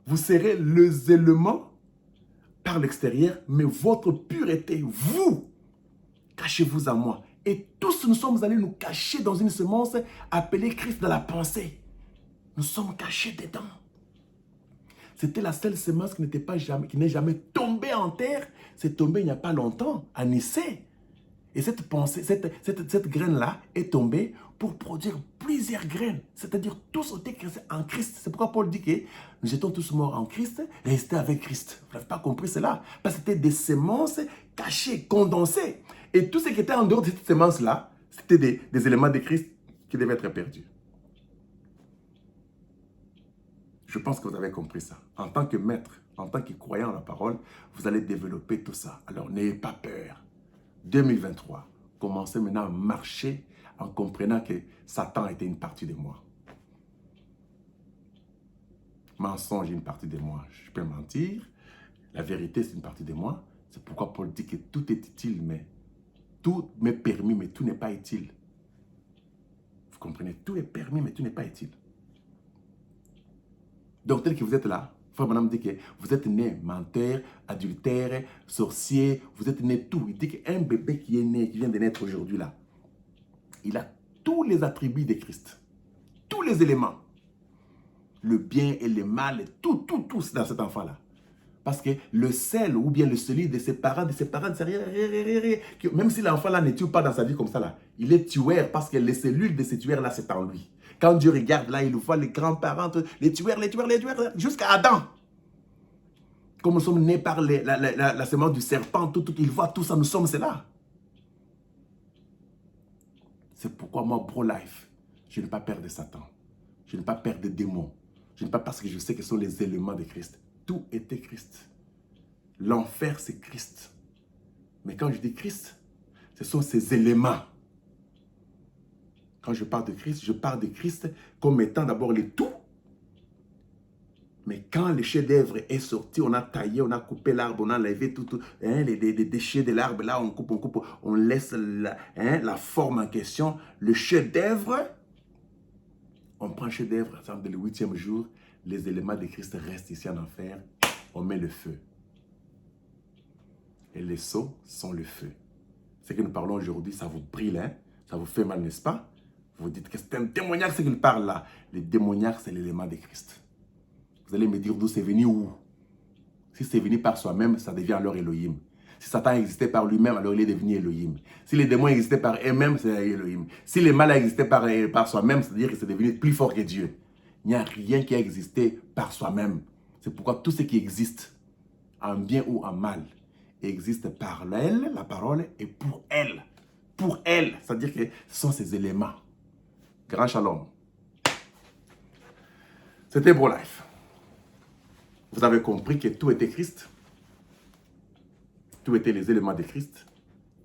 Vous serez les éléments par l'extérieur, mais votre pureté, vous, cachez-vous en moi. Et tous nous sommes allés nous cacher dans une semence appelée Christ dans la pensée. Nous sommes cachés dedans. C'était la seule semence qui n'est jamais tombée en terre. C'est tombé il n'y a pas longtemps, à Nicée. Et cette pensée, cette graine-là est tombée pour produire plusieurs graines. C'est-à-dire tous ont été créés en Christ. C'est pourquoi Paul dit que nous étions tous morts en Christ, restés avec Christ. Vous n'avez pas compris cela. Parce que c'était des semences cachées, condensées. Et tout ce qui était en dehors de cette semence-là, c'était des éléments de Christ qui devaient être perdus. Je pense que vous avez compris ça. En tant que maître, en tant que croyant en la parole, vous allez développer tout ça. Alors n'ayez pas peur. 2023, commencez maintenant à marcher en comprenant que Satan était une partie de moi. Mensonge est une partie de moi. Je peux mentir. La vérité, c'est une partie de moi. C'est pourquoi Paul dit que tout est utile, mais tout m'est permis, mais tout n'est pas utile. Vous comprenez? Tout est permis, mais tout n'est pas utile. Donc, tel que vous êtes là, Frère Branham dit que vous êtes né menteur, adultère, sorcier, vous êtes né tout. Il dit qu'un bébé qui est né, qui vient de naître aujourd'hui là, il a tous les attributs de Christ. Tous les éléments. Le bien et le mal, tout c'est dans cet enfant-là. Parce que le sel ou bien le solide de ses parents, c'est rien. Même si l'enfant-là ne tue pas dans sa vie comme ça, là, il est tueur parce que les cellules de ces tueurs-là, c'est en lui. Quand Dieu regarde là, il voit les grands-parents, les tueurs, jusqu'à Adam. Comme nous sommes nés par la semence du serpent, il voit tout ça, nous sommes cela. C'est pourquoi moi, pro-life, je n'ai pas peur de Satan. Je n'ai pas peur des démons. Je n'ai pas parce que je sais que ce sont les éléments de Christ. Tout était Christ. L'enfer, c'est Christ. Mais quand je dis Christ, ce sont ces éléments. Quand je parle de Christ comme étant d'abord le tout. Mais quand le chef-d'œuvre est sorti, on a taillé, on a coupé l'arbre, on a enlevé les déchets de l'arbre. Là, on coupe, on laisse la forme en question. Le chef-d'œuvre, on prend le chef-d'œuvre, par exemple, le 8e jour, les éléments de Christ restent ici en enfer, on met le feu. Et les seaux sont le feu. Ce que nous parlons aujourd'hui, ça vous brille, hein? Ça vous fait mal, n'est-ce pas? Vous dites que c'est un démoniaque ce qu'il parle là. Le démoniaque, c'est l'élément de Christ. Vous allez me dire d'où c'est venu, où? Si c'est venu par soi-même, ça devient alors Elohim. Si Satan existait par lui-même, alors il est devenu Elohim. Si les démons existaient par eux-mêmes, c'est Elohim. Si les mal existaient par soi-même, c'est-à-dire que c'est devenu plus fort que Dieu. Il n'y a rien qui a existé par soi-même. C'est pourquoi tout ce qui existe, en bien ou en mal, existe par elle, la parole, et pour elle. Pour elle, c'est-à-dire que ce sont ces éléments. Grand shalom. C'était Pro-Life. Vous avez compris que tout était Christ. Tout était les éléments de Christ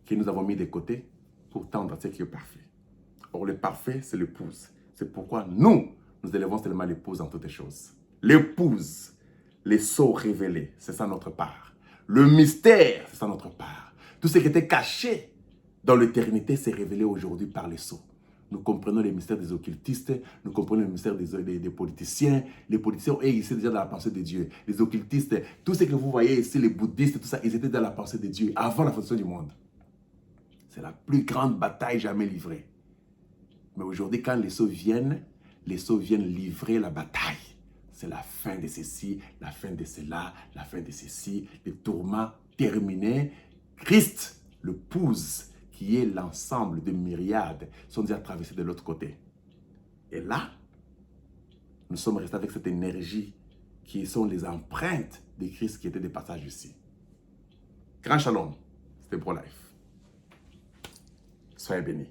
que nous avons mis de côté pour tendre à ce qui est parfait. Or, le parfait, c'est l'épouse. C'est pourquoi nous élevons seulement l'épouse en toutes choses. L'épouse, les sceaux révélés, c'est ça notre part. Le mystère, c'est ça notre part. Tout ce qui était caché dans l'éternité s'est révélé aujourd'hui par les sceaux. Nous comprenons les mystères des occultistes, nous comprenons les mystères des politiciens. Les politiciens ont existé déjà dans la pensée de Dieu. Les occultistes, tout ce que vous voyez ici, les bouddhistes, tout ça, ils étaient dans la pensée de Dieu avant la fondation du monde. C'est la plus grande bataille jamais livrée. Mais aujourd'hui, quand les sceaux viennent livrer la bataille. C'est la fin de ceci, la fin de cela, la fin de ceci, les tourments terminés. Christ, l'épouse, qui est l'ensemble de myriades, sont déjà traversés de l'autre côté. Et là, nous sommes restés avec cette énergie qui sont les empreintes de Christ qui étaient des passages ici. Grand shalom, c'était Pro-Life. Soyez bénis.